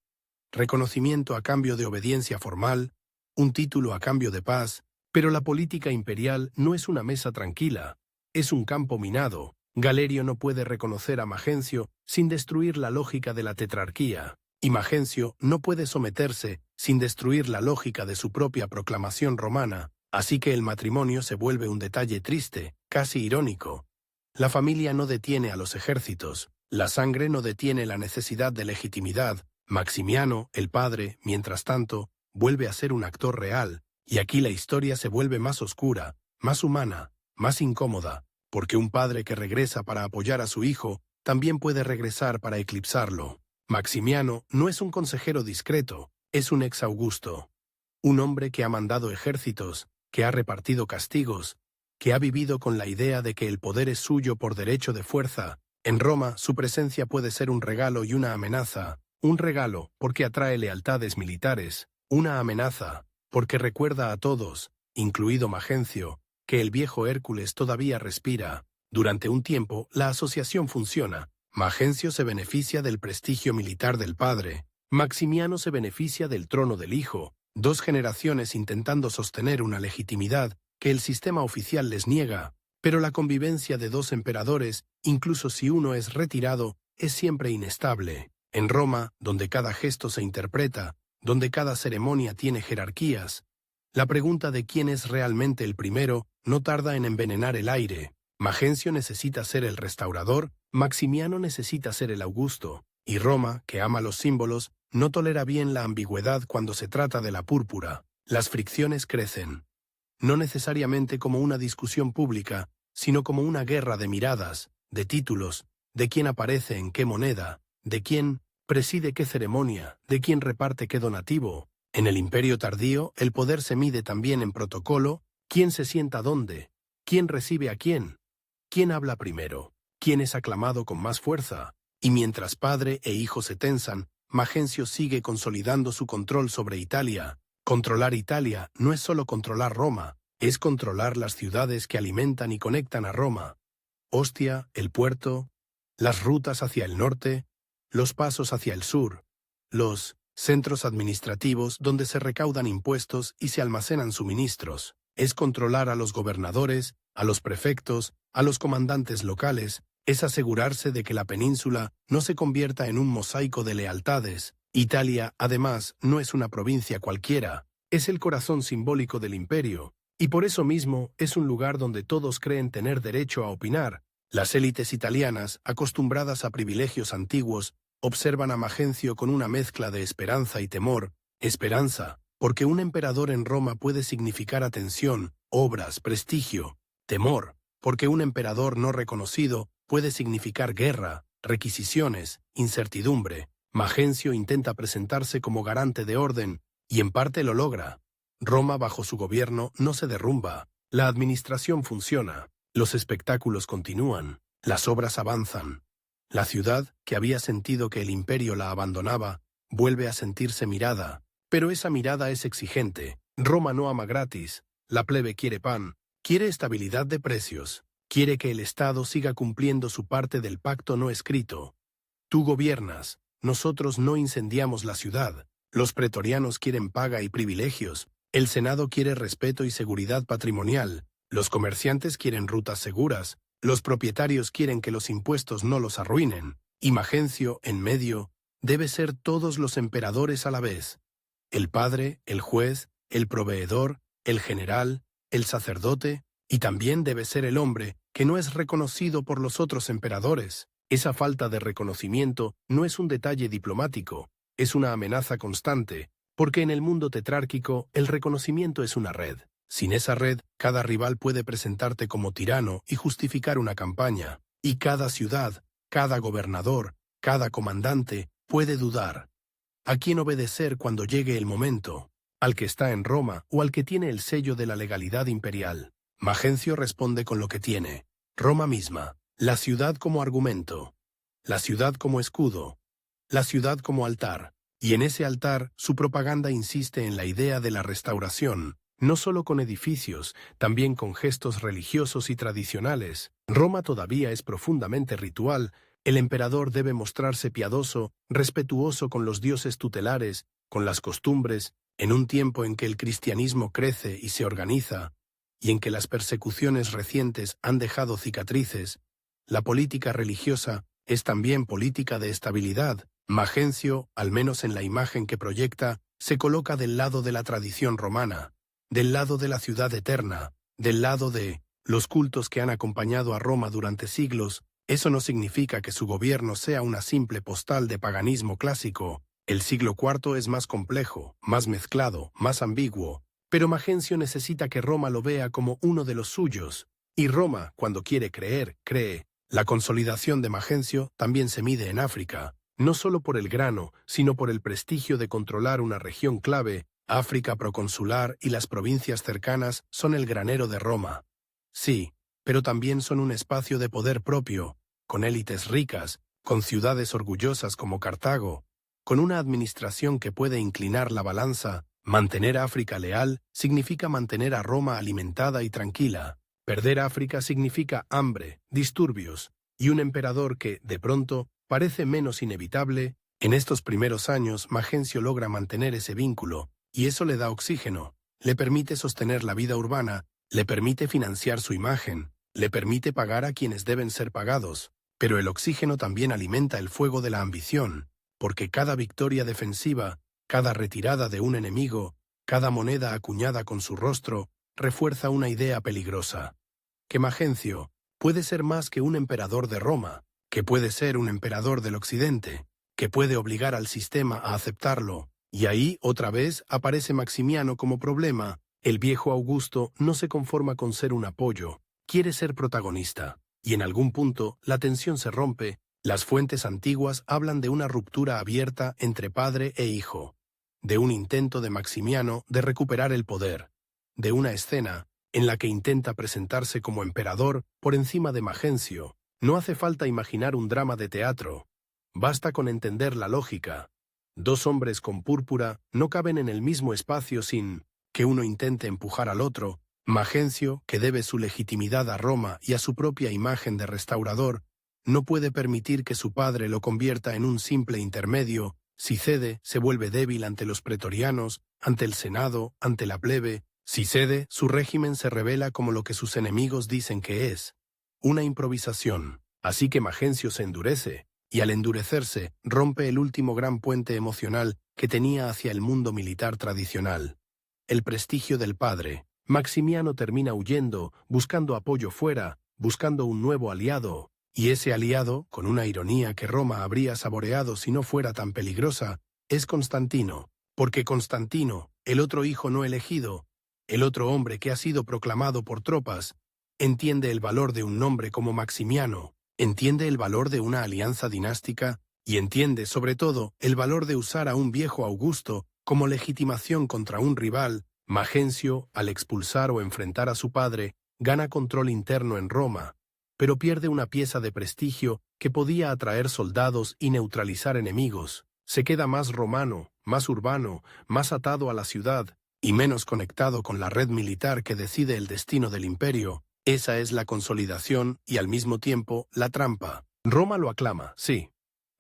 reconocimiento a cambio de obediencia formal, un título a cambio de paz, pero la política imperial no es una mesa tranquila, es un campo minado. Galerio no puede reconocer a Magencio sin destruir la lógica de la tetrarquía, y Magencio no puede someterse sin destruir la lógica de su propia proclamación romana, así que el matrimonio se vuelve un detalle triste, casi irónico. La familia no detiene a los ejércitos, la sangre no detiene la necesidad de legitimidad. Maximiano, el padre, mientras tanto, vuelve a ser un actor real, y aquí la historia se vuelve más oscura, más humana, más incómoda, porque un padre que regresa para apoyar a su hijo también puede regresar para eclipsarlo. Maximiano no es un consejero discreto, es un ex Augusto. Un hombre que ha mandado ejércitos, que ha repartido castigos, que ha vivido con la idea de que el poder es suyo por derecho de fuerza. En Roma, su presencia puede ser un regalo y una amenaza. Un regalo, porque atrae lealtades militares. Una amenaza, porque recuerda a todos, incluido Magencio, que el viejo Hércules todavía respira. Durante un tiempo, la asociación funciona. Magencio se beneficia del prestigio militar del padre. Maximiano se beneficia del trono del hijo. Dos generaciones intentando sostener una legitimidad que el sistema oficial les niega. Pero la convivencia de dos emperadores, incluso si uno es retirado, es siempre inestable. En Roma, donde cada gesto se interpreta, donde cada ceremonia tiene jerarquías, la pregunta de quién es realmente el primero no tarda en envenenar el aire. Magencio necesita ser el restaurador, Maximiano necesita ser el Augusto, y Roma, que ama los símbolos, no tolera bien la ambigüedad cuando se trata de la púrpura. Las fricciones crecen. No necesariamente como una discusión pública, sino como una guerra de miradas, de títulos, de quién aparece en qué moneda, de quién preside qué ceremonia, de quién reparte qué donativo. En el Imperio tardío, el poder se mide también en protocolo, quién se sienta dónde, quién recibe a quién habla primero, quién es aclamado con más fuerza. Y mientras padre e hijo se tensan, Magencio sigue consolidando su control sobre Italia. Controlar Italia no es solo controlar Roma, es controlar las ciudades que alimentan y conectan a Roma. Ostia, el puerto, las rutas hacia el norte, los pasos hacia el sur, los centros administrativos donde se recaudan impuestos y se almacenan suministros. Es controlar a los gobernadores, a los prefectos, a los comandantes locales, es asegurarse de que la península no se convierta en un mosaico de lealtades. Italia, además, no es una provincia cualquiera, es el corazón simbólico del imperio, y por eso mismo es un lugar donde todos creen tener derecho a opinar. Las élites italianas, acostumbradas a privilegios antiguos, observan a Magencio con una mezcla de esperanza y temor. Esperanza, porque un emperador en Roma puede significar atención, obras, prestigio. Temor, porque un emperador no reconocido puede significar guerra, requisiciones, incertidumbre. Magencio intenta presentarse como garante de orden, y en parte lo logra. Roma bajo su gobierno no se derrumba, la administración funciona, los espectáculos continúan, las obras avanzan. La ciudad, que había sentido que el imperio la abandonaba, vuelve a sentirse mirada, pero esa mirada es exigente. Roma no ama gratis, la plebe quiere pan, quiere estabilidad de precios, quiere que el Estado siga cumpliendo su parte del pacto no escrito. Tú gobiernas, nosotros no incendiamos la ciudad, los pretorianos quieren paga y privilegios, el Senado quiere respeto y seguridad patrimonial, los comerciantes quieren rutas seguras, los propietarios quieren que los impuestos no los arruinen, y Magencio, en medio, debe ser todos los emperadores a la vez. El padre, el juez, el proveedor, el general, el sacerdote, y también debe ser el hombre que no es reconocido por los otros emperadores. Esa falta de reconocimiento no es un detalle diplomático, es una amenaza constante, porque en el mundo tetrárquico el reconocimiento es una red. Sin esa red, cada rival puede presentarte como tirano y justificar una campaña, y cada ciudad, cada gobernador, cada comandante puede dudar. ¿A quién obedecer cuando llegue el momento? ¿Al que está en Roma o al que tiene el sello de la legalidad imperial? Magencio responde con lo que tiene. Roma misma, la ciudad como argumento, la ciudad como escudo, la ciudad como altar, y en ese altar su propaganda insiste en la idea de la restauración, no solo con edificios, también con gestos religiosos y tradicionales. Roma todavía es profundamente ritual, el emperador debe mostrarse piadoso, respetuoso con los dioses tutelares, con las costumbres, en un tiempo en que el cristianismo crece y se organiza, y en que las persecuciones recientes han dejado cicatrices. La política religiosa es también política de estabilidad. Magencio, al menos en la imagen que proyecta, se coloca del lado de la tradición romana, del lado de la ciudad eterna, del lado de los cultos que han acompañado a Roma durante siglos, eso no significa que su gobierno sea una simple postal de paganismo clásico. El siglo IV es más complejo, más mezclado, más ambiguo, pero Magencio necesita que Roma lo vea como uno de los suyos, y Roma, cuando quiere creer, cree. La consolidación de Magencio también se mide en África, no solo por el grano, sino por el prestigio de controlar una región clave. África proconsular y las provincias cercanas son el granero de Roma. Sí, pero también son un espacio de poder propio, con élites ricas, con ciudades orgullosas como Cartago, con una administración que puede inclinar la balanza. Mantener a África leal significa mantener a Roma alimentada y tranquila. Perder África significa hambre, disturbios, y un emperador que, de pronto, parece menos inevitable. En estos primeros años, Magencio logra mantener ese vínculo, y eso le da oxígeno, le permite sostener la vida urbana, le permite financiar su imagen, le permite pagar a quienes deben ser pagados, pero el oxígeno también alimenta el fuego de la ambición, porque cada victoria defensiva, cada retirada de un enemigo, cada moneda acuñada con su rostro, refuerza una idea peligrosa. Que Magencio puede ser más que un emperador de Roma, que puede ser un emperador del Occidente, que puede obligar al sistema a aceptarlo. Y ahí, otra vez, aparece Maximiano como problema. El viejo Augusto no se conforma con ser un apoyo, quiere ser protagonista. Y en algún punto, la tensión se rompe. Las fuentes antiguas hablan de una ruptura abierta entre padre e hijo, de un intento de Maximiano de recuperar el poder, de una escena en la que intenta presentarse como emperador por encima de Magencio. No hace falta imaginar un drama de teatro. Basta con entender la lógica. Dos hombres con púrpura no caben en el mismo espacio sin que uno intente empujar al otro. Magencio, que debe su legitimidad a Roma y a su propia imagen de restaurador, no puede permitir que su padre lo convierta en un simple intermedio. Si cede, se vuelve débil ante los pretorianos, ante el Senado, ante la plebe. Si cede, su régimen se revela como lo que sus enemigos dicen que es: una improvisación. Así que Magencio se endurece, y al endurecerse, rompe el último gran puente emocional que tenía hacia el mundo militar tradicional. El prestigio del padre. Maximiano termina huyendo, buscando apoyo fuera, buscando un nuevo aliado. Y ese aliado, con una ironía que Roma habría saboreado si no fuera tan peligrosa, es Constantino. Porque Constantino, el otro hijo no elegido, el otro hombre que ha sido proclamado por tropas, entiende el valor de un nombre como Maximiano, entiende el valor de una alianza dinástica, y entiende, sobre todo, el valor de usar a un viejo Augusto como legitimación contra un rival. Magencio, al expulsar o enfrentar a su padre, gana control interno en Roma, pero pierde una pieza de prestigio que podía atraer soldados y neutralizar enemigos. Se queda más romano, más urbano, más atado a la ciudad, y menos conectado con la red militar que decide el destino del imperio. Esa es la consolidación y al mismo tiempo la trampa. Roma lo aclama, sí.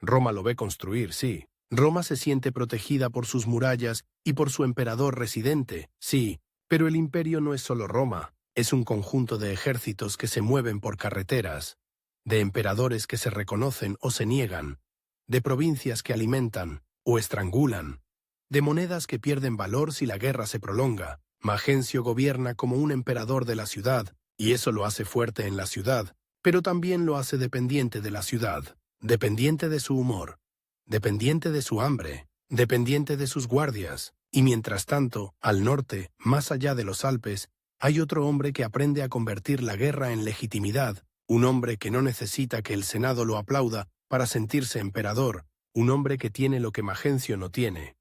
Roma lo ve construir, sí. Roma se siente protegida por sus murallas y por su emperador residente, sí. Pero el imperio no es solo Roma, es un conjunto de ejércitos que se mueven por carreteras, de emperadores que se reconocen o se niegan, de provincias que alimentan o estrangulan, de monedas que pierden valor si la guerra se prolonga. Magencio gobierna como un emperador de la ciudad, y eso lo hace fuerte en la ciudad, pero también lo hace dependiente de la ciudad, dependiente de su humor, dependiente de su hambre, dependiente de sus guardias. Y mientras tanto, al norte, más allá de los Alpes, hay otro hombre que aprende a convertir la guerra en legitimidad, un hombre que no necesita que el Senado lo aplauda para sentirse emperador, un hombre que tiene lo que Magencio no tiene: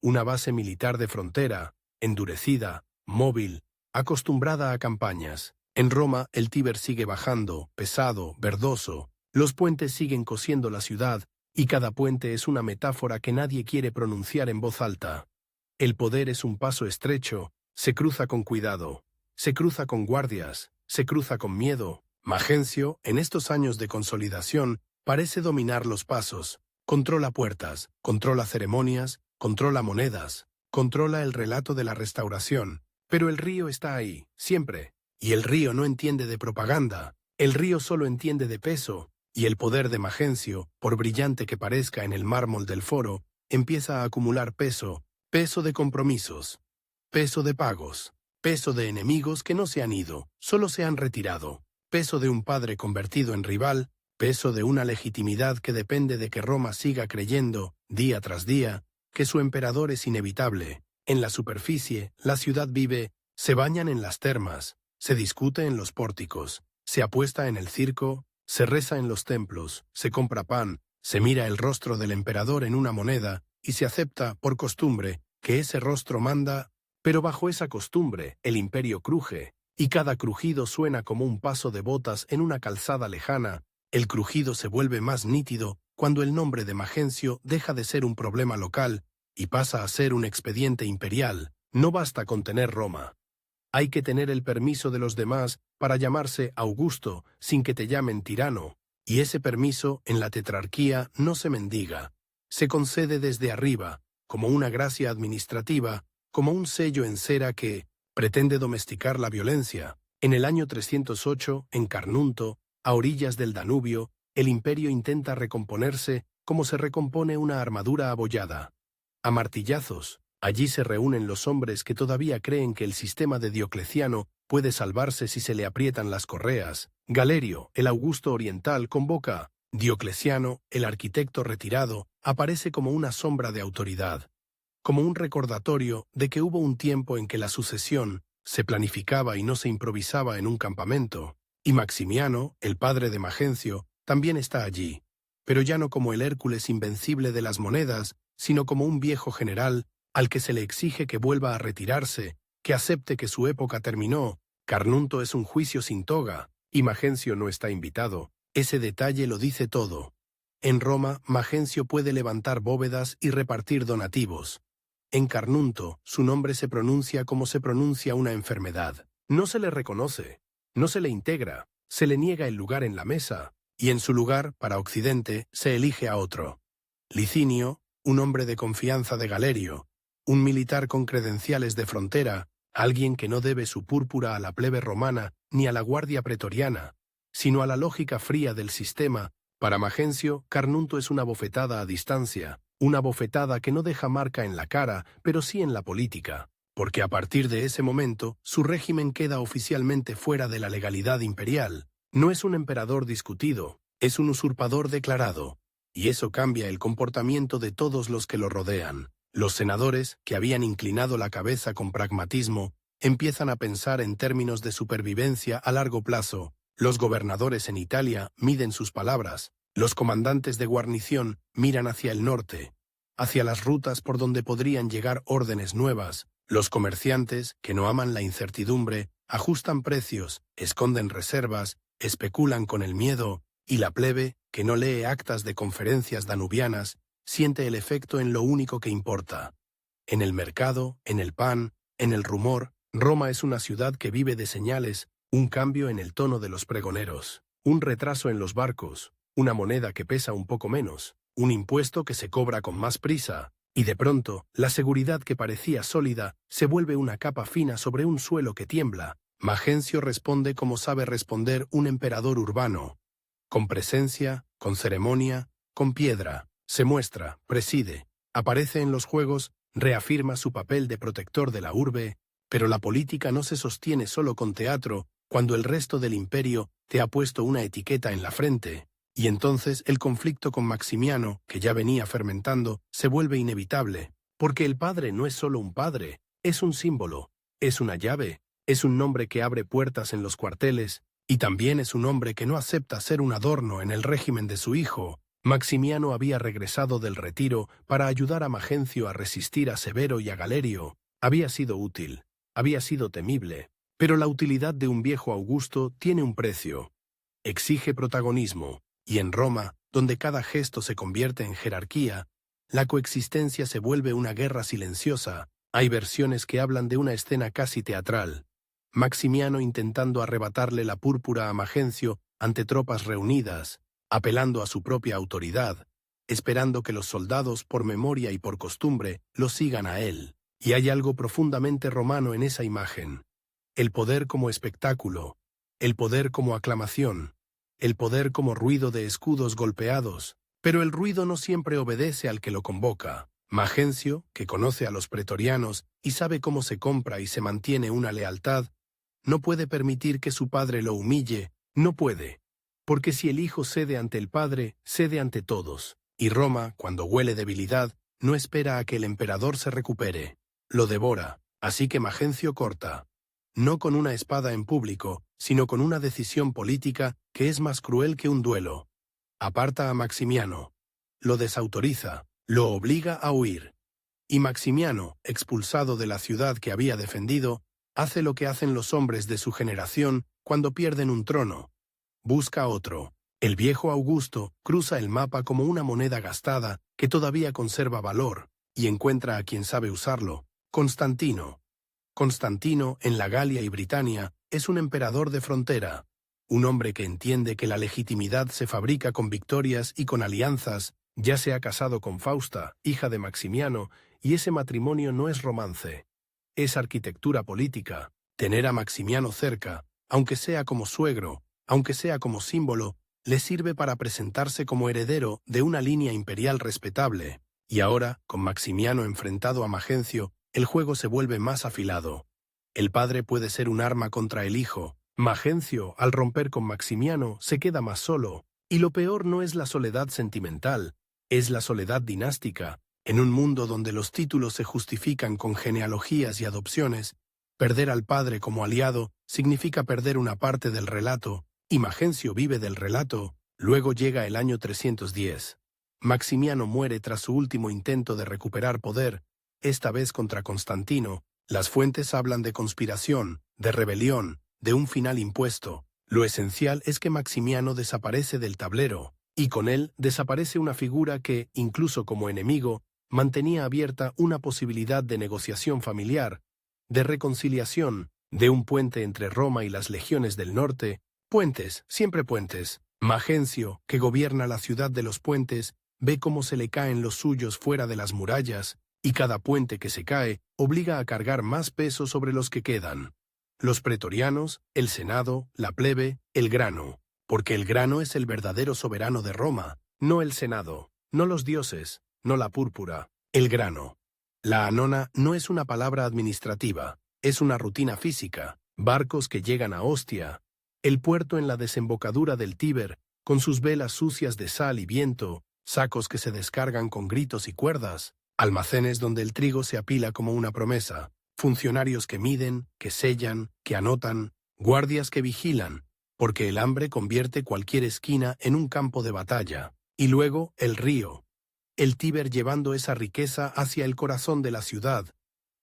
una base militar de frontera, endurecida, móvil, acostumbrada a campañas. En Roma el Tíber sigue bajando, pesado, verdoso, los puentes siguen cosiendo la ciudad, y cada puente es una metáfora que nadie quiere pronunciar en voz alta. El poder es un paso estrecho, se cruza con cuidado, se cruza con guardias, se cruza con miedo. Magencio, en estos años de consolidación, parece dominar los pasos, controla puertas, controla ceremonias, controla monedas, controla el relato de la restauración, pero el río está ahí, siempre, y el río no entiende de propaganda, el río solo entiende de peso, y el poder de Magencio, por brillante que parezca en el mármol del foro, empieza a acumular peso, peso de compromisos, peso de pagos, peso de enemigos que no se han ido, solo se han retirado, peso de un padre convertido en rival, peso de una legitimidad que depende de que Roma siga creyendo, día tras día, que su emperador es inevitable. En la superficie, la ciudad vive, se bañan en las termas, se discute en los pórticos, se apuesta en el circo, se reza en los templos, se compra pan, se mira el rostro del emperador en una moneda y se acepta, por costumbre, que ese rostro manda, pero bajo esa costumbre el imperio cruje, y cada crujido suena como un paso de botas en una calzada lejana. El crujido se vuelve más nítido cuando el nombre de Magencio deja de ser un problema local y pasa a ser un expediente imperial. No basta con tener Roma. Hay que tener el permiso de los demás para llamarse Augusto sin que te llamen tirano, y ese permiso en la tetrarquía no se mendiga. Se concede desde arriba, como una gracia administrativa, como un sello en cera que pretende domesticar la violencia. En el año 308, en Carnunto, a orillas del Danubio, el imperio intenta recomponerse como se recompone una armadura abollada. A martillazos, allí se reúnen los hombres que todavía creen que el sistema de Diocleciano puede salvarse si se le aprietan las correas. Galerio, el Augusto oriental, convoca. Diocleciano, el arquitecto retirado, aparece como una sombra de autoridad, como un recordatorio de que hubo un tiempo en que la sucesión se planificaba y no se improvisaba en un campamento. Y Maximiano, el padre de Magencio, también está allí, pero ya no como el Hércules invencible de las monedas, sino como un viejo general al que se le exige que vuelva a retirarse, que acepte que su época terminó. Carnunto es un juicio sin toga, y Magencio no está invitado. Ese detalle lo dice todo. En Roma, Magencio puede levantar bóvedas y repartir donativos. En Carnunto, su nombre se pronuncia como se pronuncia una enfermedad. No se le reconoce, no se le integra, se le niega el lugar en la mesa, y en su lugar, para Occidente, se elige a otro. Licinio, un hombre de confianza de Galerio, un militar con credenciales de frontera, alguien que no debe su púrpura a la plebe romana ni a la guardia pretoriana, sino a la lógica fría del sistema. Para Magencio, Carnunto es una bofetada a distancia, una bofetada que no deja marca en la cara, pero sí en la política, porque a partir de ese momento, su régimen queda oficialmente fuera de la legalidad imperial. No es un emperador discutido, es un usurpador declarado, y eso cambia el comportamiento de todos los que lo rodean. Los senadores, que habían inclinado la cabeza con pragmatismo, empiezan a pensar en términos de supervivencia a largo plazo. Los gobernadores en Italia miden sus palabras. Los comandantes de guarnición miran hacia el norte, hacia las rutas por donde podrían llegar órdenes nuevas. Los comerciantes, que no aman la incertidumbre, ajustan precios, esconden reservas, especulan con el miedo, y la plebe, que no lee actas de conferencias danubianas, siente el efecto en lo único que importa. En el mercado, en el pan, en el rumor, Roma es una ciudad que vive de señales, un cambio en el tono de los pregoneros, un retraso en los barcos, una moneda que pesa un poco menos, un impuesto que se cobra con más prisa, y de pronto, la seguridad que parecía sólida se vuelve una capa fina sobre un suelo que tiembla. Magencio responde como sabe responder un emperador urbano, con presencia, con ceremonia, con piedra. Se muestra, preside, aparece en los juegos, reafirma su papel de protector de la urbe, pero la política no se sostiene solo con teatro cuando el resto del imperio te ha puesto una etiqueta en la frente, y entonces el conflicto con Maximiano, que ya venía fermentando, se vuelve inevitable, porque el padre no es solo un padre, es un símbolo, es una llave, es un nombre que abre puertas en los cuarteles, y también es un hombre que no acepta ser un adorno en el régimen de su hijo. Maximiano había regresado del retiro para ayudar a Magencio a resistir a Severo y a Galerio. Había sido útil, había sido temible, pero la utilidad de un viejo Augusto tiene un precio. Exige protagonismo, y en Roma, donde cada gesto se convierte en jerarquía, la coexistencia se vuelve una guerra silenciosa. Hay versiones que hablan de una escena casi teatral. Maximiano intentando arrebatarle la púrpura a Magencio ante tropas reunidas, apelando a su propia autoridad, esperando que los soldados, por memoria y por costumbre, lo sigan a él. Y hay algo profundamente romano en esa imagen. El poder como espectáculo, el poder como aclamación, el poder como ruido de escudos golpeados, pero el ruido no siempre obedece al que lo convoca. Magencio, que conoce a los pretorianos y sabe cómo se compra y se mantiene una lealtad, no puede permitir que su padre lo humille, no puede. Porque si el hijo cede ante el padre, cede ante todos. Y Roma, cuando huele debilidad, no espera a que el emperador se recupere. Lo devora, así que Magencio corta. No con una espada en público, sino con una decisión política que es más cruel que un duelo. Aparta a Maximiano. Lo desautoriza, lo obliga a huir. Y Maximiano, expulsado de la ciudad que había defendido, hace lo que hacen los hombres de su generación cuando pierden un trono. Busca otro. El viejo Augusto cruza el mapa como una moneda gastada que todavía conserva valor, y encuentra a quien sabe usarlo, Constantino. Constantino, en la Galia y Britania, es un emperador de frontera, un hombre que entiende que la legitimidad se fabrica con victorias y con alianzas. Ya se ha casado con Fausta, hija de Maximiano, y ese matrimonio no es romance. Es arquitectura política. Tener a Maximiano cerca, aunque sea como suegro, aunque sea como símbolo, le sirve para presentarse como heredero de una línea imperial respetable. Y ahora, con Maximiano enfrentado a Magencio, el juego se vuelve más afilado. El padre puede ser un arma contra el hijo. Magencio, al romper con Maximiano, se queda más solo. Y lo peor no es la soledad sentimental, es la soledad dinástica. En un mundo donde los títulos se justifican con genealogías y adopciones, perder al padre como aliado significa perder una parte del relato, y Magencio vive del relato. Luego llega el año 310. Maximiano muere tras su último intento de recuperar poder, esta vez contra Constantino. Las fuentes hablan de conspiración, de rebelión, de un final impuesto. Lo esencial es que Maximiano desaparece del tablero, y con él desaparece una figura que, incluso como enemigo, mantenía abierta una posibilidad de negociación familiar, de reconciliación, de un puente entre Roma y las legiones del norte. Puentes, siempre puentes. Magencio, que gobierna la ciudad de los puentes, ve cómo se le caen los suyos fuera de las murallas, y cada puente que se cae obliga a cargar más peso sobre los que quedan. Los pretorianos, el Senado, la plebe, el grano. Porque el grano es el verdadero soberano de Roma, no el Senado, no los dioses, no la púrpura, el grano. La anona no es una palabra administrativa, es una rutina física. Barcos que llegan a Ostia, el puerto en la desembocadura del Tíber, con sus velas sucias de sal y viento, sacos que se descargan con gritos y cuerdas, almacenes donde el trigo se apila como una promesa, funcionarios que miden, que sellan, que anotan, guardias que vigilan, porque el hambre convierte cualquier esquina en un campo de batalla. Y luego el río, el Tíber llevando esa riqueza hacia el corazón de la ciudad.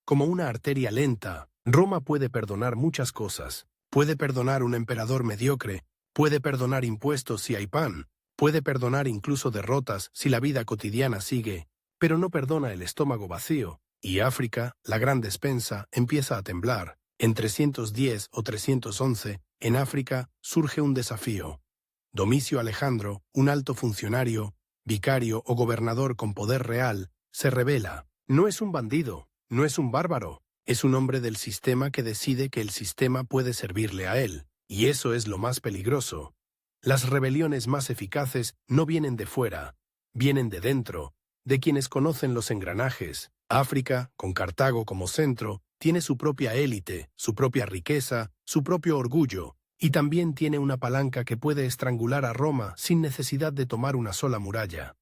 Como una arteria lenta, Roma puede perdonar muchas cosas. Puede perdonar un emperador mediocre, puede perdonar impuestos si hay pan, puede perdonar incluso derrotas si la vida cotidiana sigue, pero no perdona el estómago vacío. Y África, la gran despensa, empieza a temblar. En 310 o 311, en África, surge un desafío. Domicio Alejandro, un alto funcionario, vicario o gobernador con poder real, se rebela. No es un bandido, no es un bárbaro, es un hombre del sistema que decide que el sistema puede servirle a él, y eso es lo más peligroso. Las rebeliones más eficaces no vienen de fuera, vienen de dentro, de quienes conocen los engranajes. África, con Cartago como centro, tiene su propia élite, su propia riqueza, su propio orgullo, y también tiene una palanca que puede estrangular a Roma sin necesidad de tomar una sola muralla.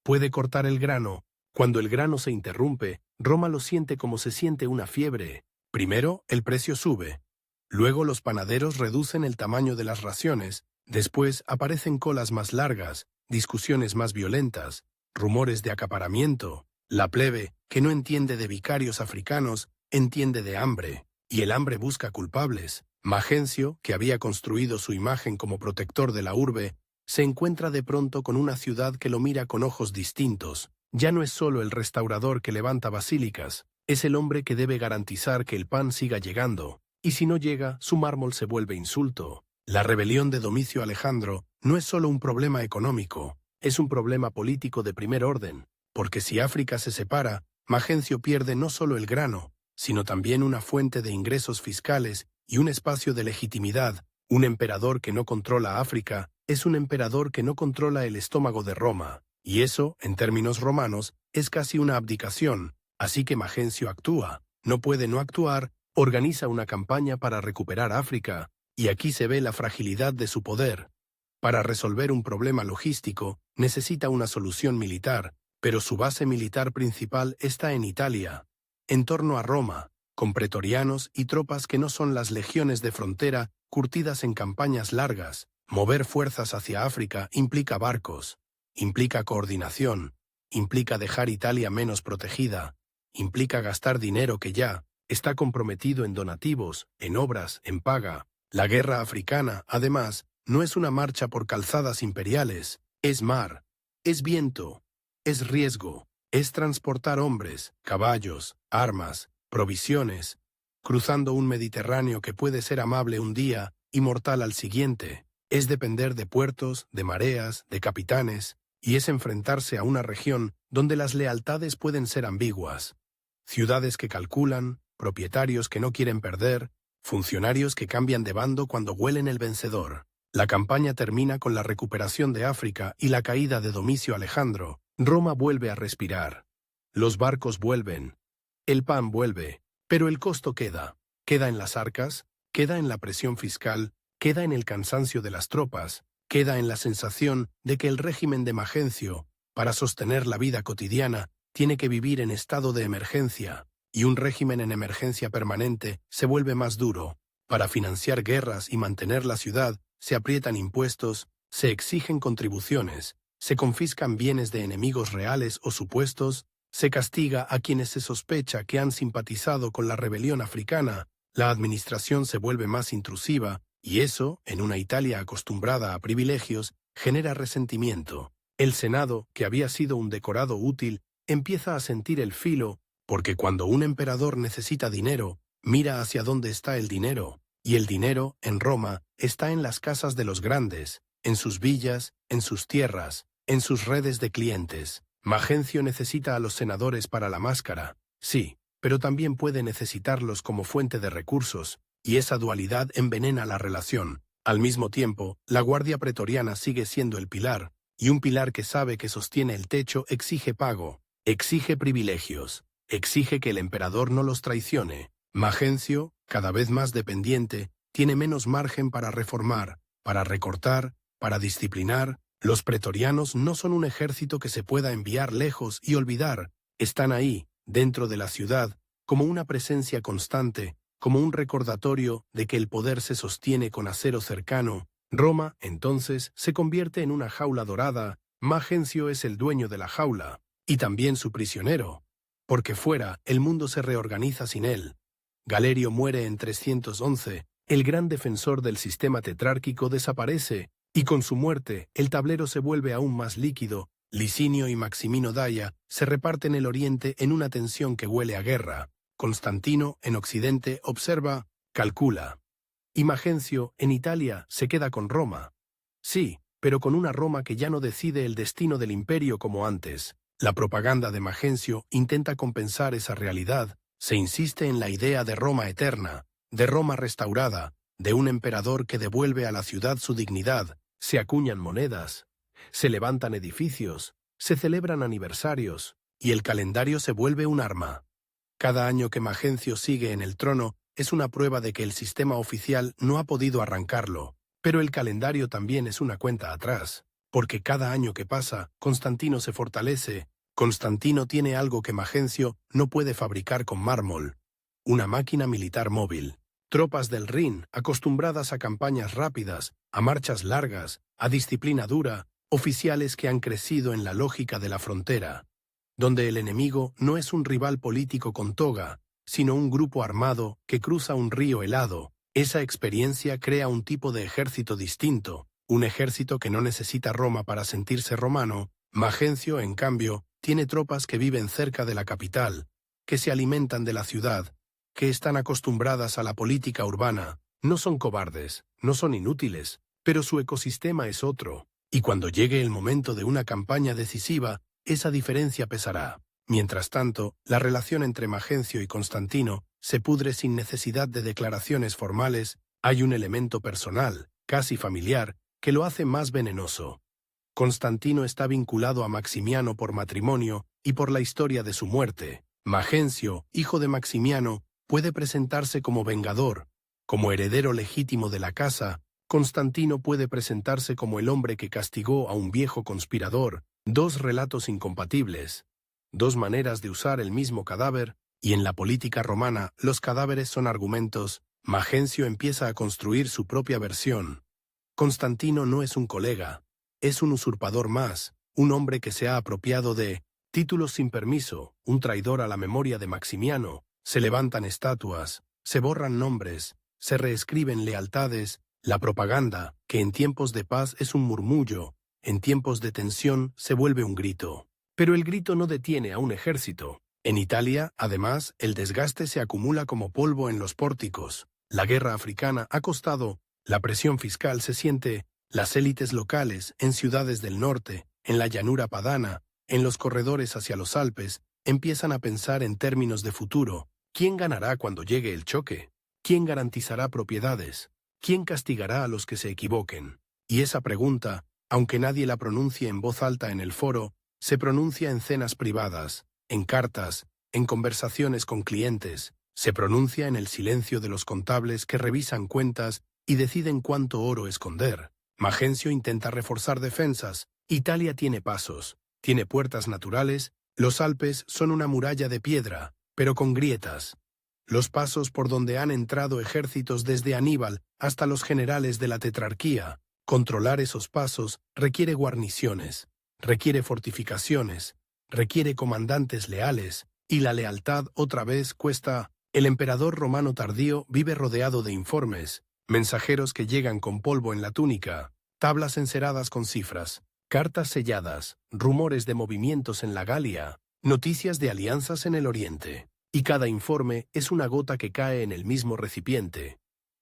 Puede cortar el grano. Cuando el grano se interrumpe, Roma lo siente como se siente una fiebre. Primero, el precio sube. Luego los panaderos reducen el tamaño de las raciones. Después aparecen colas más largas, discusiones más violentas, rumores de acaparamiento. La plebe, que no entiende de vicarios africanos, entiende de hambre. Y el hambre busca culpables. Magencio, que había construido su imagen como protector de la urbe, se encuentra de pronto con una ciudad que lo mira con ojos distintos. Ya no es solo el restaurador que levanta basílicas, es el hombre que debe garantizar que el pan siga llegando, y si no llega, su mármol se vuelve insulto. La rebelión de Domicio Alejandro no es solo un problema económico, es un problema político de primer orden, porque si África se separa, Magencio pierde no solo el grano, sino también una fuente de ingresos fiscales y un espacio de legitimidad. Un emperador que no controla África es un emperador que no controla el estómago de Roma. Y eso, en términos romanos, es casi una abdicación, así que Majencio actúa, no puede no actuar, organiza una campaña para recuperar África, y aquí se ve la fragilidad de su poder. Para resolver un problema logístico, necesita una solución militar, pero su base militar principal está en Italia, en torno a Roma, con pretorianos y tropas que no son las legiones de frontera curtidas en campañas largas. Mover fuerzas hacia África implica barcos, implica coordinación, implica dejar Italia menos protegida, implica gastar dinero que ya está comprometido en donativos, en obras, en paga. La guerra africana, además, no es una marcha por calzadas imperiales, es mar, es viento, es riesgo, es transportar hombres, caballos, armas, provisiones, cruzando un Mediterráneo que puede ser amable un día y mortal al siguiente. Es depender de puertos, de mareas, de capitanes, y es enfrentarse a una región donde las lealtades pueden ser ambiguas. Ciudades que calculan, propietarios que no quieren perder, funcionarios que cambian de bando cuando huelen el vencedor. La campaña termina con la recuperación de África y la caída de Domicio Alejandro. Roma vuelve a respirar. Los barcos vuelven. El pan vuelve. Pero el costo queda. Queda en las arcas, queda en la presión fiscal, queda en el cansancio de las tropas, queda en la sensación de que el régimen de Majencio, para sostener la vida cotidiana, tiene que vivir en estado de emergencia, y un régimen en emergencia permanente se vuelve más duro. Para financiar guerras y mantener la ciudad, se aprietan impuestos, se exigen contribuciones, se confiscan bienes de enemigos reales o supuestos, se castiga a quienes se sospecha que han simpatizado con la rebelión africana, la administración se vuelve más intrusiva, y eso, en una Italia acostumbrada a privilegios, genera resentimiento. El Senado, que había sido un decorado útil, empieza a sentir el filo, porque cuando un emperador necesita dinero, mira hacia dónde está el dinero, y el dinero, en Roma, está en las casas de los grandes, en sus villas, en sus tierras, en sus redes de clientes. Majencio necesita a los senadores para la máscara, sí, pero también puede necesitarlos como fuente de recursos, y esa dualidad envenena la relación. Al mismo tiempo, la Guardia Pretoriana sigue siendo el pilar, y un pilar que sabe que sostiene el techo exige pago, exige privilegios, exige que el emperador no los traicione. Majencio, cada vez más dependiente, tiene menos margen para reformar, para recortar, para disciplinar. Los pretorianos no son un ejército que se pueda enviar lejos y olvidar, están ahí, dentro de la ciudad, como una presencia constante, como un recordatorio de que el poder se sostiene con acero cercano. Roma, entonces, se convierte en una jaula dorada. Majencio es el dueño de la jaula, y también su prisionero, porque fuera el mundo se reorganiza sin él. Galerio muere en 311, el gran defensor del sistema tetrárquico desaparece, y con su muerte el tablero se vuelve aún más líquido. Licinio y Maximino Daia se reparten el oriente en una tensión que huele a guerra. Constantino, en Occidente, observa, calcula. Y Majencio, en Italia, se queda con Roma. Sí, pero con una Roma que ya no decide el destino del imperio como antes. La propaganda de Majencio intenta compensar esa realidad. Se insiste en la idea de Roma eterna, de Roma restaurada, de un emperador que devuelve a la ciudad su dignidad. Se acuñan monedas, se levantan edificios, se celebran aniversarios, y el calendario se vuelve un arma. Cada año que Majencio sigue en el trono es una prueba de que el sistema oficial no ha podido arrancarlo, pero el calendario también es una cuenta atrás, porque cada año que pasa, Constantino se fortalece. Constantino tiene algo que Majencio no puede fabricar con mármol: una máquina militar móvil. Tropas del Rin, acostumbradas a campañas rápidas, a marchas largas, a disciplina dura, oficiales que han crecido en la lógica de la frontera, donde el enemigo no es un rival político con toga, sino un grupo armado que cruza un río helado. Esa experiencia crea un tipo de ejército distinto, un ejército que no necesita Roma para sentirse romano. Majencio, en cambio, tiene tropas que viven cerca de la capital, que se alimentan de la ciudad, que están acostumbradas a la política urbana. No son cobardes, no son inútiles, pero su ecosistema es otro, y cuando llegue el momento de una campaña decisiva, esa diferencia pesará. Mientras tanto, la relación entre Majencio y Constantino se pudre sin necesidad de declaraciones formales. Hay un elemento personal, casi familiar, que lo hace más venenoso. Constantino está vinculado a Maximiano por matrimonio y por la historia de su muerte. Magencio, hijo de Maximiano, puede presentarse como vengador, como heredero legítimo de la casa. Constantino puede presentarse como el hombre que castigó a un viejo conspirador. Dos relatos incompatibles, dos maneras de usar el mismo cadáver, y en la política romana los cadáveres son argumentos. Magencio empieza a construir su propia versión. Constantino no es un colega, es un usurpador más, un hombre que se ha apropiado de títulos sin permiso, un traidor a la memoria de Maximiano. Se levantan estatuas, se borran nombres, se reescriben lealtades. La propaganda, que en tiempos de paz es un murmullo, en tiempos de tensión se vuelve un grito. Pero el grito no detiene a un ejército. En Italia, además, el desgaste se acumula como polvo en los pórticos. La guerra africana ha costado, la presión fiscal se siente, las élites locales, en ciudades del norte, en la llanura padana, en los corredores hacia los Alpes, empiezan a pensar en términos de futuro. ¿Quién ganará cuando llegue el choque? ¿Quién garantizará propiedades? ¿Quién castigará a los que se equivoquen? Y esa pregunta, aunque nadie la pronuncie en voz alta en el foro, se pronuncia en cenas privadas, en cartas, en conversaciones con clientes, se pronuncia en el silencio de los contables que revisan cuentas y deciden cuánto oro esconder. Magencio intenta reforzar defensas. Italia tiene pasos, tiene puertas naturales. Los Alpes son una muralla de piedra, pero con grietas. Los pasos por donde han entrado ejércitos desde Aníbal hasta los generales de la tetrarquía. Controlar esos pasos requiere guarniciones, requiere fortificaciones, requiere comandantes leales, y la lealtad otra vez cuesta. El emperador romano tardío vive rodeado de informes, mensajeros que llegan con polvo en la túnica, tablas enceradas con cifras, cartas selladas, rumores de movimientos en la Galia, noticias de alianzas en el oriente. Y cada informe es una gota que cae en el mismo recipiente.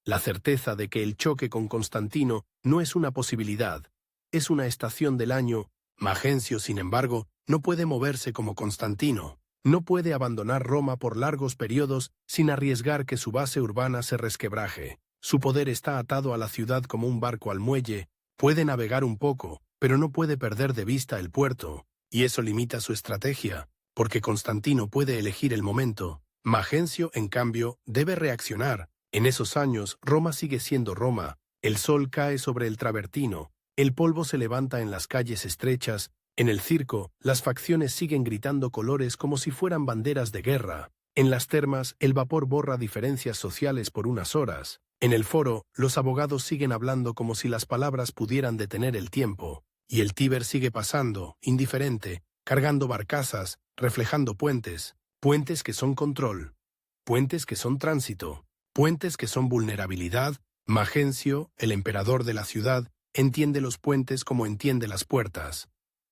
La certeza de que el choque con Constantino no es una posibilidad, es una estación del año. Magencio, sin embargo, no puede moverse como Constantino. No puede abandonar Roma por largos periodos sin arriesgar que su base urbana se resquebraje. Su poder está atado a la ciudad como un barco al muelle. Puede navegar un poco, pero no puede perder de vista el puerto, y eso limita su estrategia, porque Constantino puede elegir el momento. Magencio, en cambio, debe reaccionar. En esos años, Roma sigue siendo Roma. El sol cae sobre el travertino, el polvo se levanta en las calles estrechas. En el circo, las facciones siguen gritando colores como si fueran banderas de guerra. En las termas, el vapor borra diferencias sociales por unas horas. En el foro, los abogados siguen hablando como si las palabras pudieran detener el tiempo. Y el Tíber sigue pasando, indiferente, cargando barcazas, reflejando puentes. Puentes que son control. Puentes que son tránsito. Puentes que son vulnerabilidad. Magencio, el emperador de la ciudad, entiende los puentes como entiende las puertas,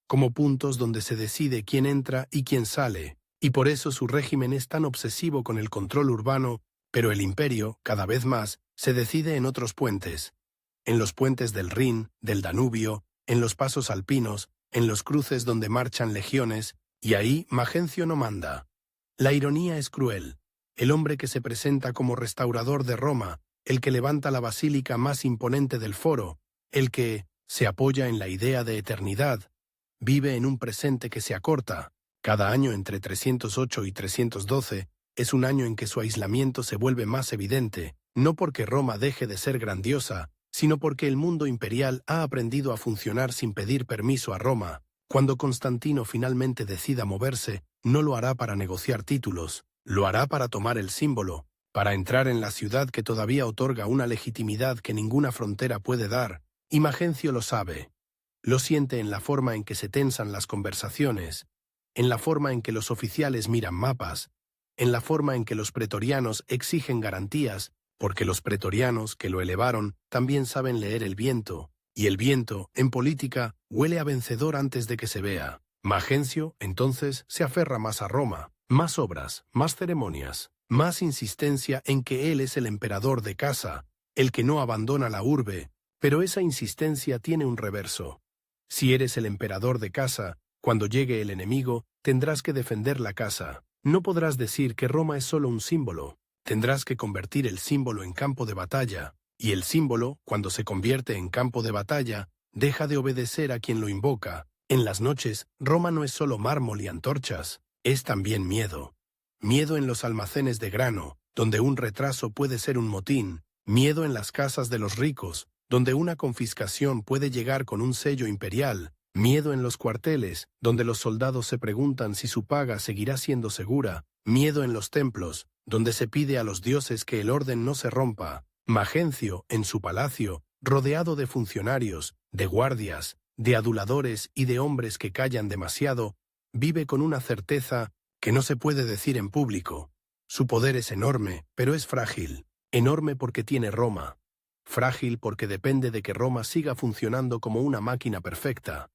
como puntos donde se decide quién entra y quién sale, y por eso su régimen es tan obsesivo con el control urbano, pero el imperio, cada vez más, se decide en otros puentes, en los puentes del Rin, del Danubio, en los pasos alpinos, en los cruces donde marchan legiones, y ahí Magencio no manda. La ironía es cruel. El hombre que se presenta como restaurador de Roma, el que levanta la basílica más imponente del foro, el que se apoya en la idea de eternidad, vive en un presente que se acorta. Cada año entre 308 y 312 es un año en que su aislamiento se vuelve más evidente, no porque Roma deje de ser grandiosa, sino porque el mundo imperial ha aprendido a funcionar sin pedir permiso a Roma. Cuando Constantino finalmente decida moverse, no lo hará para negociar títulos, lo hará para tomar el símbolo, para entrar en la ciudad que todavía otorga una legitimidad que ninguna frontera puede dar, y Magencio lo sabe. Lo siente en la forma en que se tensan las conversaciones, en la forma en que los oficiales miran mapas, en la forma en que los pretorianos exigen garantías, porque los pretorianos que lo elevaron también saben leer el viento, y el viento, en política, huele a vencedor antes de que se vea. Magencio, entonces, se aferra más a Roma, más obras, más ceremonias, más insistencia en que él es el emperador de casa, el que no abandona la urbe, pero esa insistencia tiene un reverso. Si eres el emperador de casa, cuando llegue el enemigo, tendrás que defender la casa. No podrás decir que Roma es solo un símbolo. Tendrás que convertir el símbolo en campo de batalla, y el símbolo, cuando se convierte en campo de batalla, deja de obedecer a quien lo invoca. En las noches, Roma no es solo mármol y antorchas, es también miedo. Miedo en los almacenes de grano, donde un retraso puede ser un motín, miedo en las casas de los ricos, donde una confiscación puede llegar con un sello imperial, miedo en los cuarteles, donde los soldados se preguntan si su paga seguirá siendo segura, miedo en los templos, donde se pide a los dioses que el orden no se rompa. Magencio, en su palacio, rodeado de funcionarios, de guardias, de aduladores y de hombres que callan demasiado, vive con una certeza que no se puede decir en público. Su poder es enorme, pero es frágil. Enorme porque tiene Roma. Frágil porque depende de que Roma siga funcionando como una máquina perfecta.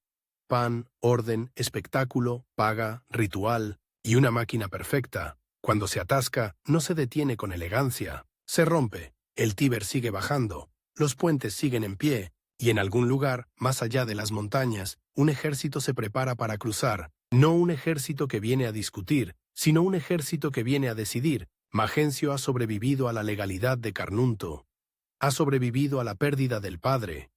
Pan, orden, espectáculo, paga, ritual y una máquina perfecta. Cuando se atasca, no se detiene con elegancia. Se rompe. El Tíber sigue bajando. Los puentes siguen en pie. Y en algún lugar, más allá de las montañas, un ejército se prepara para cruzar. No un ejército que viene a discutir, sino un ejército que viene a decidir. Magencio ha sobrevivido a la legalidad de Carnunto. Ha sobrevivido a la pérdida del padre.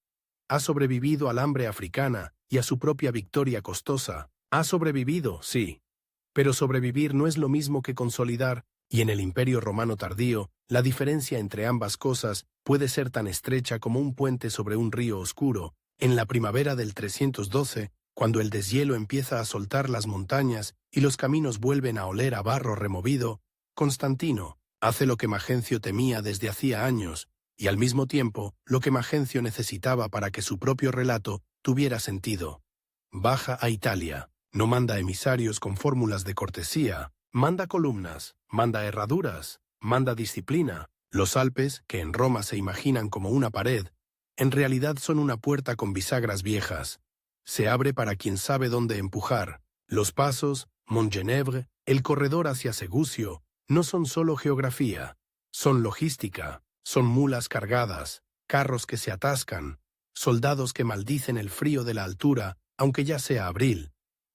Ha sobrevivido al hambre africana y a su propia victoria costosa. Ha sobrevivido, sí. Pero sobrevivir no es lo mismo que consolidar, y en el Imperio Romano tardío, la diferencia entre ambas cosas puede ser tan estrecha como un puente sobre un río oscuro. En la primavera del 312, cuando el deshielo empieza a soltar las montañas y los caminos vuelven a oler a barro removido, Constantino hace lo que Magencio temía desde hacía años, y al mismo tiempo lo que Magencio necesitaba para que su propio relato tuviera sentido. Baja a Italia, no manda emisarios con fórmulas de cortesía, manda columnas, manda herraduras, manda disciplina. Los Alpes, que en Roma se imaginan como una pared, en realidad son una puerta con bisagras viejas. Se abre para quien sabe dónde empujar. Los pasos, Montgenèvre, el corredor hacia Segusio, no son solo geografía, son logística, son mulas cargadas, carros que se atascan, soldados que maldicen el frío de la altura, aunque ya sea abril,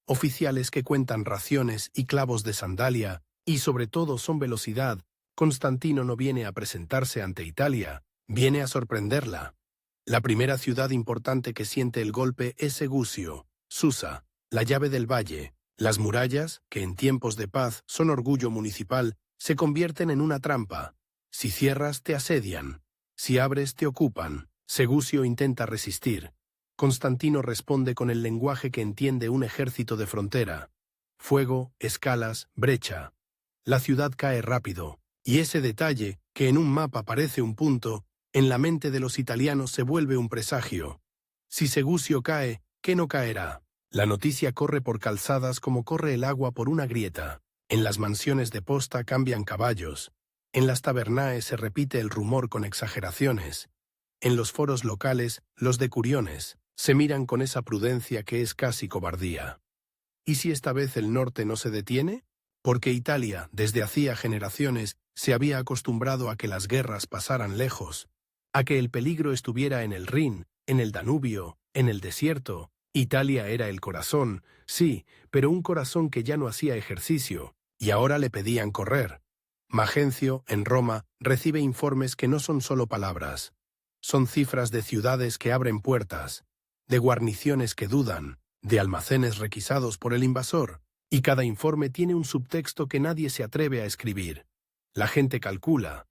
oficiales que cuentan raciones y clavos de sandalia, y sobre todo son velocidad. Constantino no viene a presentarse ante Italia, viene a sorprenderla. La primera ciudad importante que siente el golpe es Segusio, Susa, la llave del valle. Las murallas, que en tiempos de paz son orgullo municipal, se convierten en una trampa. Si cierras, te asedian. Si abres, te ocupan. Segusio intenta resistir. Constantino responde con el lenguaje que entiende un ejército de frontera. Fuego, escalas, brecha. La ciudad cae rápido, y ese detalle, que en un mapa parece un punto, en la mente de los italianos se vuelve un presagio. Si Segusio cae, ¿qué no caerá? La noticia corre por calzadas como corre el agua por una grieta. En las mansiones de posta cambian caballos. En las tabernae se repite el rumor con exageraciones. En los foros locales, los decuriones se miran con esa prudencia que es casi cobardía. ¿Y si esta vez el norte no se detiene? Porque Italia, desde hacía generaciones, se había acostumbrado a que las guerras pasaran lejos, a que el peligro estuviera en el Rin, en el Danubio, en el desierto. Italia era el corazón, sí, pero un corazón que ya no hacía ejercicio, y ahora le pedían correr. Magencio, en Roma, recibe informes que no son solo palabras. Son cifras de ciudades que abren puertas, de guarniciones que dudan, de almacenes requisados por el invasor, y cada informe tiene un subtexto que nadie se atreve a escribir. La gente calcula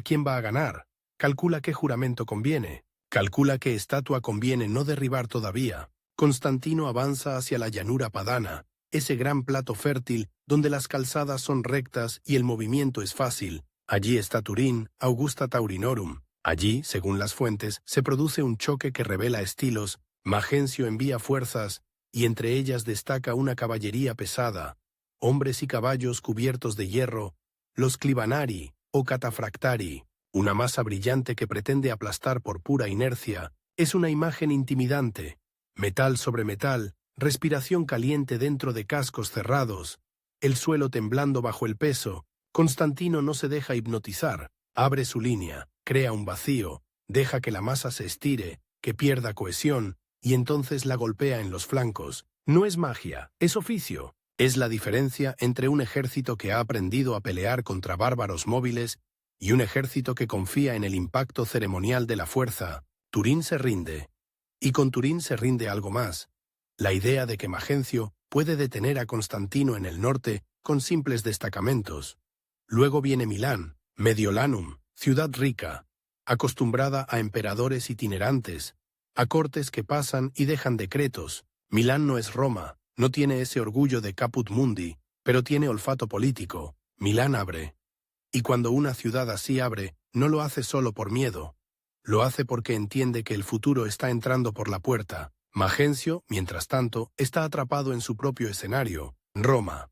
quién va a ganar, calcula qué juramento conviene, calcula qué estatua conviene no derribar todavía. Constantino avanza hacia la llanura padana, ese gran plato fértil donde las calzadas son rectas y el movimiento es fácil. Allí está Turín, Augusta Taurinorum. Allí, según las fuentes, se produce un choque que revela estilos. Magencio envía fuerzas, y entre ellas destaca una caballería pesada, hombres y caballos cubiertos de hierro, los clibanari o catafractari, una masa brillante que pretende aplastar por pura inercia. Es una imagen intimidante. Metal sobre metal, respiración caliente dentro de cascos cerrados, el suelo temblando bajo el peso. Constantino no se deja hipnotizar, abre su línea, crea un vacío, deja que la masa se estire, que pierda cohesión, y entonces la golpea en los flancos. No es magia, es oficio. Es la diferencia entre un ejército que ha aprendido a pelear contra bárbaros móviles y un ejército que confía en el impacto ceremonial de la fuerza. Turín se rinde. Y con Turín se rinde algo más. la idea de que Magencio puede detener a Constantino en el norte con simples destacamentos. Luego viene Milán, Mediolanum, ciudad rica, acostumbrada a emperadores itinerantes, a cortes que pasan y dejan decretos. Milán no es Roma, no tiene ese orgullo de caput mundi, pero tiene olfato político. Milán abre. Y cuando una ciudad así abre, no lo hace solo por miedo. Lo hace porque entiende que el futuro está entrando por la puerta. Magencio, mientras tanto, está atrapado en su propio escenario, Roma.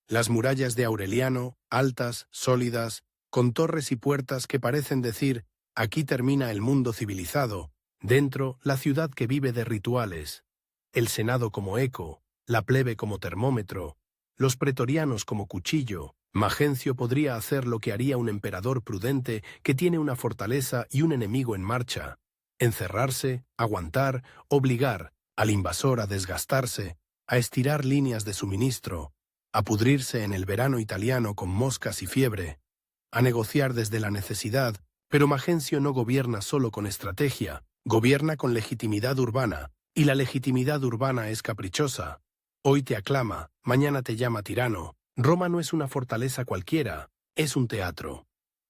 Las murallas de Aureliano, altas, sólidas, con torres y puertas que parecen decir, aquí termina el mundo civilizado, dentro, la ciudad que vive de rituales. El Senado como eco, la plebe como termómetro, los pretorianos como cuchillo. Magencio podría hacer lo que haría un emperador prudente que tiene una fortaleza y un enemigo en marcha: encerrarse, aguantar, obligar al invasor a desgastarse, a estirar líneas de suministro, a pudrirse en el verano italiano con moscas y fiebre, a negociar desde la necesidad. Pero Magencio no gobierna solo con estrategia, gobierna con legitimidad urbana, y la legitimidad urbana es caprichosa. Hoy te aclama, mañana te llama tirano. Roma no es una fortaleza cualquiera, es un teatro.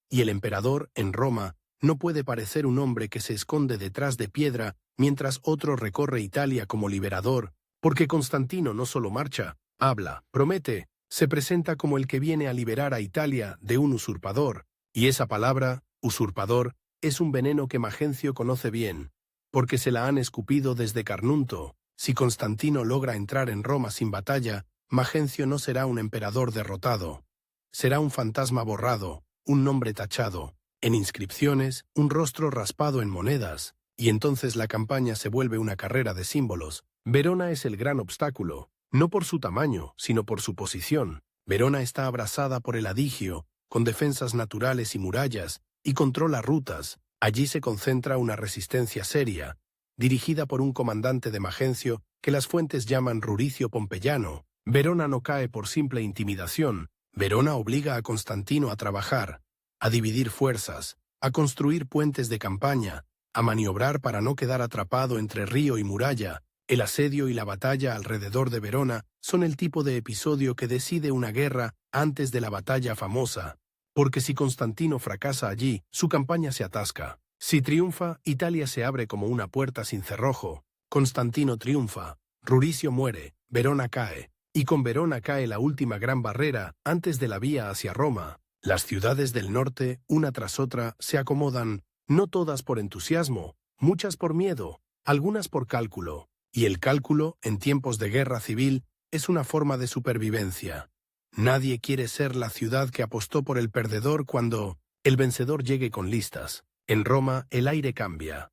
Y el emperador, en Roma, no puede parecer un hombre que se esconde detrás de piedra mientras otro recorre Italia como liberador, porque Constantino no solo marcha, habla, promete, se presenta como el que viene a liberar a Italia de un usurpador, y esa palabra, usurpador, es un veneno que Magencio conoce bien, porque se la han escupido desde Carnunto. Si Constantino logra entrar en Roma sin batalla, Magencio no será un emperador derrotado. Será un fantasma borrado, un nombre tachado, en inscripciones, un rostro raspado en monedas, y entonces la campaña se vuelve una carrera de símbolos. Verona es el gran obstáculo, no por su tamaño, sino por su posición. Verona está abrasada por el Adigio, con defensas naturales y murallas, y controla rutas. Allí se concentra una resistencia seria, dirigida por un comandante de Magencio que las fuentes llaman Ruricio Pompeyano. Verona no cae por simple intimidación. Verona obliga a Constantino a trabajar, a dividir fuerzas, a construir puentes de campaña, a maniobrar para no quedar atrapado entre río y muralla. El asedio y la batalla alrededor de Verona son el tipo de episodio que decide una guerra antes de la batalla famosa, porque si Constantino fracasa allí, su campaña se atasca. Si triunfa, Italia se abre como una puerta sin cerrojo. Constantino triunfa, Ruricio muere, Verona cae. Y con Verona cae la última gran barrera antes de la vía hacia Roma. Las ciudades del norte, una tras otra, se acomodan, no todas por entusiasmo, muchas por miedo, algunas por cálculo. Y el cálculo, en tiempos de guerra civil, es una forma de supervivencia. Nadie quiere ser la ciudad que apostó por el perdedor cuando el vencedor llegue con listas. En Roma, el aire cambia.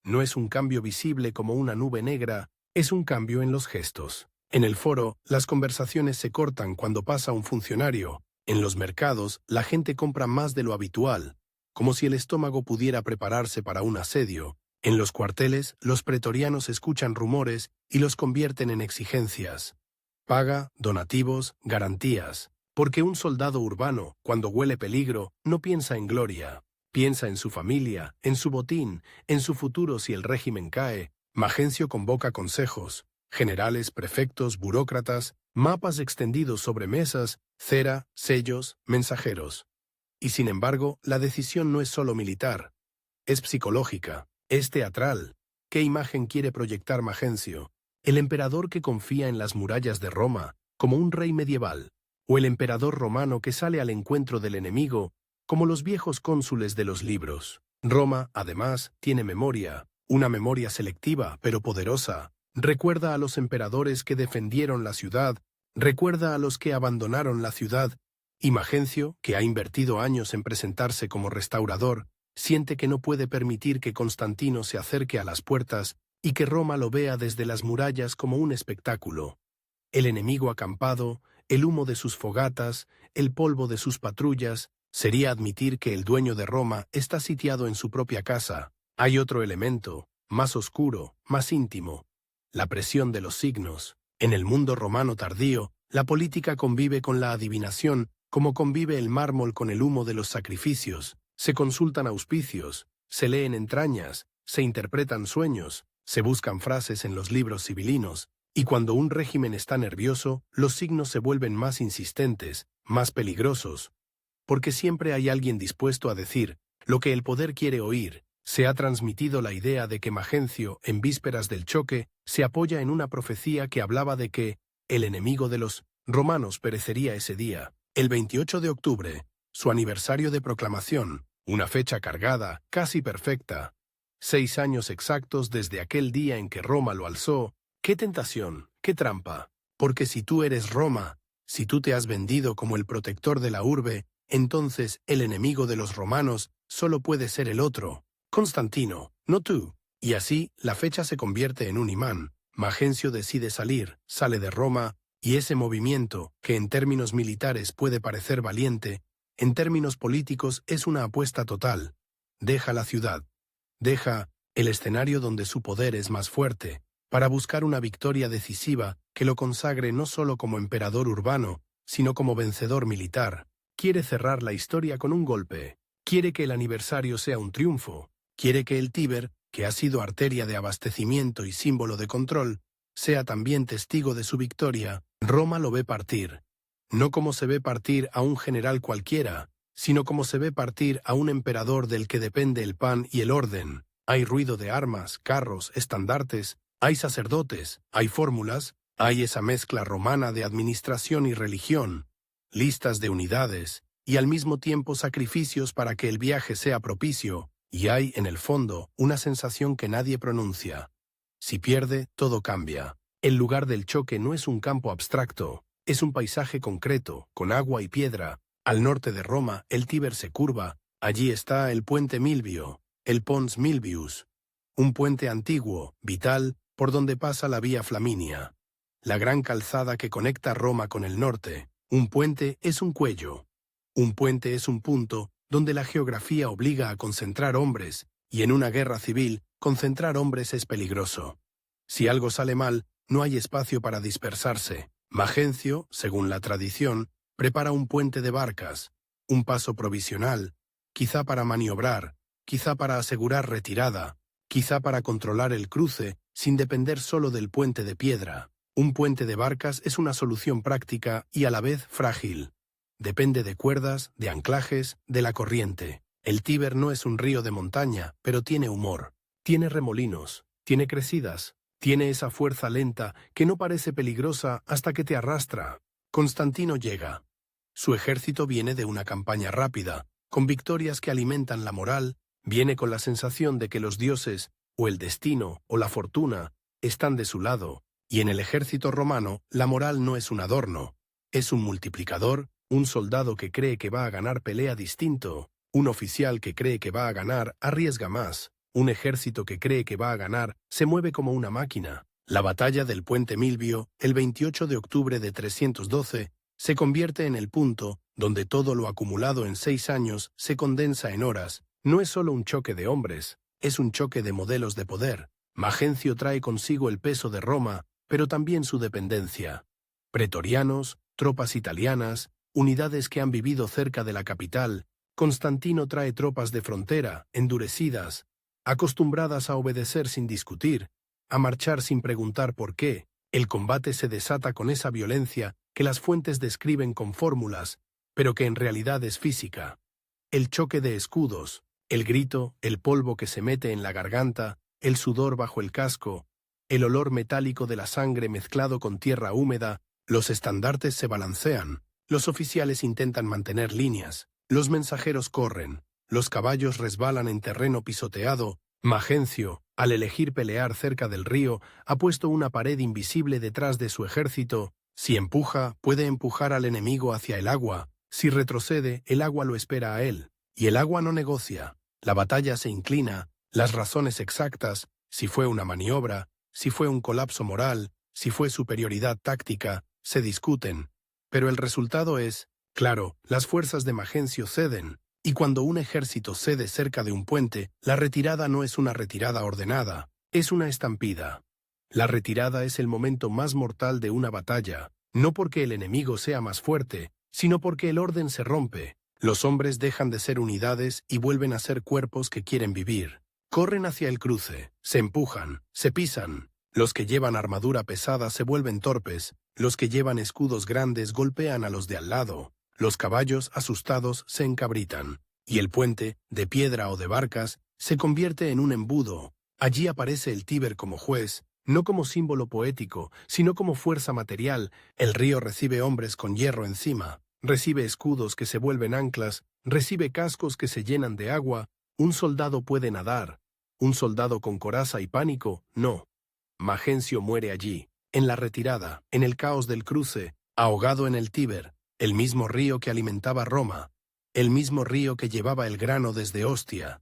No es un cambio visible como una nube negra, es un cambio en los gestos. En el foro, las conversaciones se cortan cuando pasa un funcionario. En los mercados, la gente compra más de lo habitual, como si el estómago pudiera prepararse para un asedio. En los cuarteles, los pretorianos escuchan rumores y los convierten en exigencias. Paga, donativos, garantías. Porque un soldado urbano, cuando huele peligro, no piensa en gloria. Piensa en su familia, en su botín, en su futuro si el régimen cae. Magencio convoca consejos. Generales, prefectos, burócratas, mapas extendidos sobre mesas, cera, sellos, mensajeros. Y sin embargo, la decisión no es solo militar, es psicológica, es teatral. ¿Qué imagen quiere proyectar Magencio? ¿El emperador que confía en las murallas de Roma, como un rey medieval? ¿O el emperador romano que sale al encuentro del enemigo, como los viejos cónsules de los libros? Roma, además, tiene memoria, una memoria selectiva, pero poderosa. Recuerda a los emperadores que defendieron la ciudad, recuerda a los que abandonaron la ciudad, y Magencio, que ha invertido años en presentarse como restaurador, siente que no puede permitir que Constantino se acerque a las puertas y que Roma lo vea desde las murallas como un espectáculo. El enemigo acampado, el humo de sus fogatas, el polvo de sus patrullas, sería admitir que el dueño de Roma está sitiado en su propia casa. Hay otro elemento, más oscuro, más íntimo: la presión de los signos. En el mundo romano tardío, la política convive con la adivinación, como convive el mármol con el humo de los sacrificios. Se consultan auspicios, se leen entrañas, se interpretan sueños, se buscan frases en los libros sibilinos. Y cuando un régimen está nervioso, los signos se vuelven más insistentes, más peligrosos, porque siempre hay alguien dispuesto a decir lo que el poder quiere oír. Se ha transmitido la idea de que Magencio, en vísperas del choque, se apoya en una profecía que hablaba de que el enemigo de los romanos perecería ese día, el 28 de octubre, su aniversario de proclamación, una fecha cargada, casi perfecta. 6 años exactos desde aquel día en que Roma lo alzó. ¡Qué tentación! ¡Qué trampa! Porque si tú eres Roma, si tú te has vendido como el protector de la urbe, entonces el enemigo de los romanos solo puede ser el otro, Constantino, no tú. Y así, la fecha se convierte en un imán. Magencio decide salir, sale de Roma, y ese movimiento, que en términos militares puede parecer valiente, en términos políticos es una apuesta total. Deja la ciudad. Deja el escenario donde su poder es más fuerte, para buscar una victoria decisiva que lo consagre no solo como emperador urbano, sino como vencedor militar. Quiere cerrar la historia con un golpe. Quiere que el aniversario sea un triunfo. Quiere que el Tíber, que ha sido arteria de abastecimiento y símbolo de control, sea también testigo de su victoria. Roma lo ve partir. No como se ve partir a un general cualquiera, sino como se ve partir a un emperador del que depende el pan y el orden. Hay ruido de armas, carros, estandartes, hay sacerdotes, hay fórmulas, hay esa mezcla romana de administración y religión, listas de unidades, y al mismo tiempo sacrificios para que el viaje sea propicio, y hay, en el fondo, una sensación que nadie pronuncia. Si pierde, todo cambia. El lugar del choque no es un campo abstracto, es un paisaje concreto, con agua y piedra. Al norte de Roma, el Tíber se curva, allí está el puente Milvio, el Pons Milvius, un puente antiguo, vital, por donde pasa la Vía Flaminia, la gran calzada que conecta Roma con el norte. Un puente es un cuello. Un puente es un punto donde la geografía obliga a concentrar hombres, y en una guerra civil, concentrar hombres es peligroso. Si algo sale mal, no hay espacio para dispersarse. Magencio, según la tradición, prepara un puente de barcas, un paso provisional, quizá para maniobrar, quizá para asegurar retirada, quizá para controlar el cruce, sin depender solo del puente de piedra. Un puente de barcas es una solución práctica y a la vez frágil. Depende de cuerdas, de anclajes, de la corriente. El Tíber no es un río de montaña, pero tiene humor. Tiene remolinos, tiene crecidas, tiene esa fuerza lenta que no parece peligrosa hasta que te arrastra. Constantino llega. Su ejército viene de una campaña rápida, con victorias que alimentan la moral, viene con la sensación de que los dioses, o el destino, o la fortuna, están de su lado, y en el ejército romano la moral no es un adorno, es un multiplicador, un soldado que cree que va a ganar pelea distinto, un oficial que cree que va a ganar arriesga más, un ejército que cree que va a ganar se mueve como una máquina. La batalla del puente Milvio, el 28 de octubre de 312, se convierte en el punto donde todo lo acumulado en 6 años se condensa en horas. No es solo un choque de hombres, es un choque de modelos de poder. Magencio trae consigo el peso de Roma, pero también su dependencia. Pretorianos, tropas italianas, unidades que han vivido cerca de la capital. Constantino trae tropas de frontera, endurecidas, acostumbradas a obedecer sin discutir, a marchar sin preguntar por qué. El combate se desata con esa violencia que las fuentes describen con fórmulas, pero que en realidad es física. El choque de escudos, el grito, el polvo que se mete en la garganta, el sudor bajo el casco, el olor metálico de la sangre mezclado con tierra húmeda, los estandartes se balancean, los oficiales intentan mantener líneas, los mensajeros corren, los caballos resbalan en terreno pisoteado. Magencio, al elegir pelear cerca del río, ha puesto una pared invisible detrás de su ejército. Si empuja, puede empujar al enemigo hacia el agua. Si retrocede, el agua lo espera a él. Y el agua no negocia. La batalla se inclina. Las razones exactas, si fue una maniobra, si fue un colapso moral, si fue superioridad táctica, se discuten. Pero el resultado es, claro, las fuerzas de Magencio ceden. Y cuando un ejército cede cerca de un puente, la retirada no es una retirada ordenada, es una estampida. La retirada es el momento más mortal de una batalla, no porque el enemigo sea más fuerte, sino porque el orden se rompe. Los hombres dejan de ser unidades y vuelven a ser cuerpos que quieren vivir. Corren hacia el cruce, se empujan, se pisan. Los que llevan armadura pesada se vuelven torpes, los que llevan escudos grandes golpean a los de al lado, los caballos, asustados, se encabritan, y el puente, de piedra o de barcas, se convierte en un embudo. Allí aparece el Tíber como juez, no como símbolo poético, sino como fuerza material. El río recibe hombres con hierro encima, recibe escudos que se vuelven anclas, recibe cascos que se llenan de agua. Un soldado puede nadar, un soldado con coraza y pánico, no. Magencio muere allí, en la retirada, en el caos del cruce, ahogado en el Tíber, el mismo río que alimentaba Roma, el mismo río que llevaba el grano desde Ostia,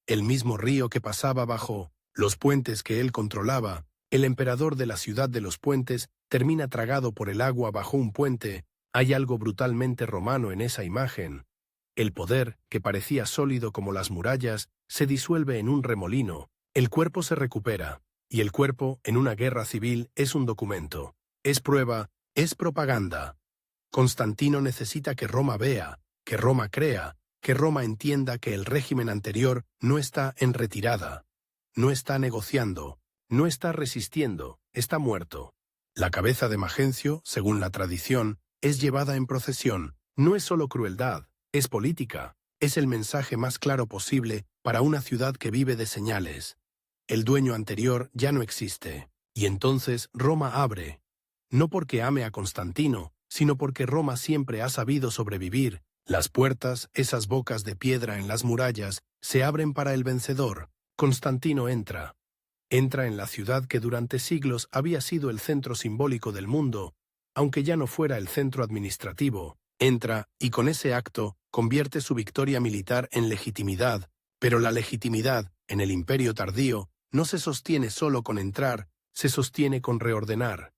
el mismo río que pasaba bajo los puentes que él controlaba. El emperador de la ciudad de los puentes termina tragado por el agua bajo un puente. Hay algo brutalmente romano en esa imagen. El poder, que parecía sólido como las murallas, se disuelve en un remolino. El cuerpo se recupera, y el cuerpo, en una guerra civil, es un documento. Es prueba, es propaganda. Constantino necesita que Roma vea, que Roma crea, que Roma entienda que el régimen anterior no está en retirada, no está negociando, no está resistiendo, está muerto. La cabeza de Magencio, según la tradición, es llevada en procesión. No es solo crueldad, es política, es el mensaje más claro posible para una ciudad que vive de señales. El dueño anterior ya no existe, y entonces Roma abre. No porque ame a Constantino, sino porque Roma siempre ha sabido sobrevivir. Las puertas, esas bocas de piedra en las murallas, se abren para el vencedor. Constantino entra. Entra en la ciudad que durante siglos había sido el centro simbólico del mundo, aunque ya no fuera el centro administrativo. Entra, y con ese acto, convierte su victoria militar en legitimidad, pero la legitimidad, en el imperio tardío, no se sostiene solo con entrar, se sostiene con reordenar.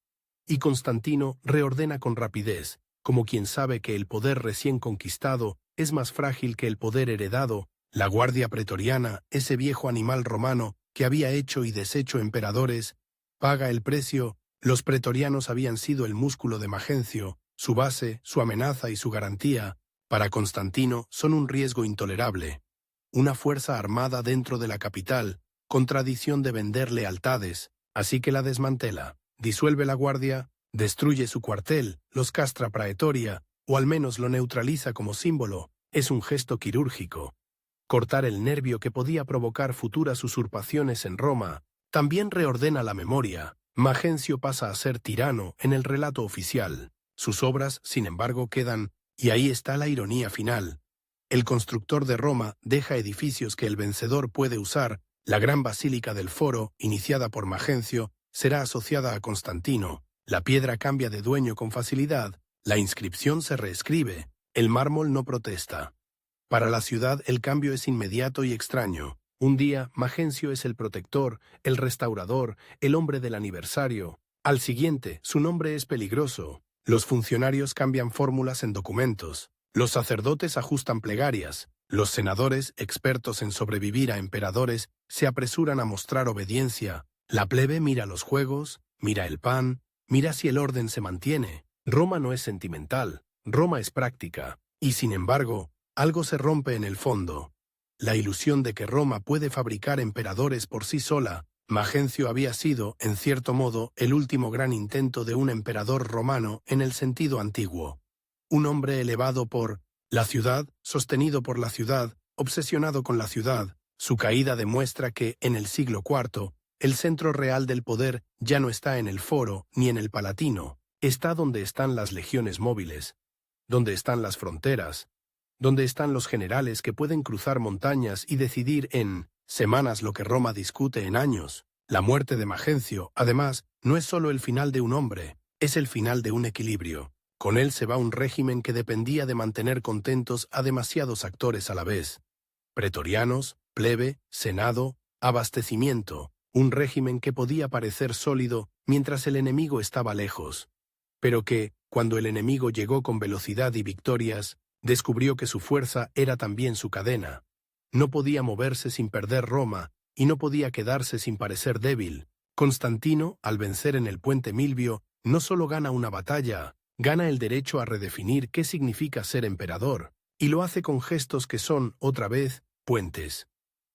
Y Constantino reordena con rapidez, como quien sabe que el poder recién conquistado es más frágil que el poder heredado. La guardia pretoriana, ese viejo animal romano que había hecho y deshecho emperadores, paga el precio. Los pretorianos habían sido el músculo de Magencio, su base, su amenaza y su garantía. Para Constantino son un riesgo intolerable. Una fuerza armada dentro de la capital, con tradición de vender lealtades, así que la desmantela, disuelve la guardia, destruye su cuartel, los castra praetoria, o al menos lo neutraliza como símbolo. Es un gesto quirúrgico. Cortar el nervio que podía provocar futuras usurpaciones en Roma. También reordena la memoria. Magencio pasa a ser tirano en el relato oficial. Sus obras, sin embargo, quedan, y ahí está la ironía final. El constructor de Roma deja edificios que el vencedor puede usar. La gran basílica del Foro, iniciada por Magencio, será asociada a Constantino. La piedra cambia de dueño con facilidad. La inscripción se reescribe. El mármol no protesta. Para la ciudad el cambio es inmediato y extraño. Un día, Magencio es el protector, el restaurador, el hombre del aniversario. Al siguiente, su nombre es peligroso. Los funcionarios cambian fórmulas en documentos. Los sacerdotes ajustan plegarias. Los senadores, expertos en sobrevivir a emperadores, se apresuran a mostrar obediencia. La plebe mira los juegos, mira el pan, mira si el orden se mantiene. Roma no es sentimental, Roma es práctica. Y sin embargo, algo se rompe en el fondo. La ilusión de que Roma puede fabricar emperadores por sí sola. Magencio había sido, en cierto modo, el último gran intento de un emperador romano en el sentido antiguo. Un hombre elevado por la ciudad, sostenido por la ciudad, obsesionado con la ciudad. Su caída demuestra que, en el siglo IV, el centro real del poder ya no está en el Foro ni en el Palatino. Está donde están las legiones móviles, donde están las fronteras, donde están los generales que pueden cruzar montañas y decidir en semanas lo que Roma discute en años. La muerte de Magencio, además, no es solo el final de un hombre, es el final de un equilibrio. Con él se va un régimen que dependía de mantener contentos a demasiados actores a la vez. Pretorianos, plebe, senado, abastecimiento, un régimen que podía parecer sólido mientras el enemigo estaba lejos, pero que, cuando el enemigo llegó con velocidad y victorias, descubrió que su fuerza era también su cadena. No podía moverse sin perder Roma, y no podía quedarse sin parecer débil. Constantino, al vencer en el puente Milvio, no solo gana una batalla, gana el derecho a redefinir qué significa ser emperador, y lo hace con gestos que son, otra vez, puentes.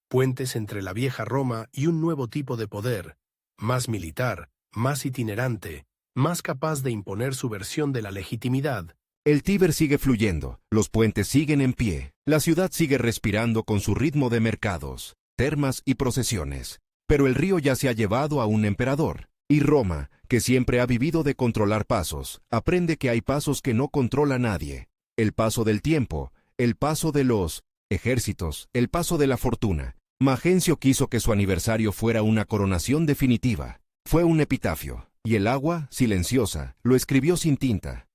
Puentes entre la vieja Roma y un nuevo tipo de poder. más militar, más itinerante, más capaz de imponer su versión de la legitimidad. El Tíber sigue fluyendo, los puentes siguen en pie, la ciudad sigue respirando con su ritmo de mercados, termas y procesiones. Pero el río ya se ha llevado a un emperador, y Roma, que siempre ha vivido de controlar pasos, aprende que hay pasos que no controla nadie. El paso del tiempo, el paso de los ejércitos, el paso de la fortuna. Magencio quiso que su aniversario fuera una coronación definitiva. Fue un epitafio, y el agua, silenciosa, lo escribió sin tinta.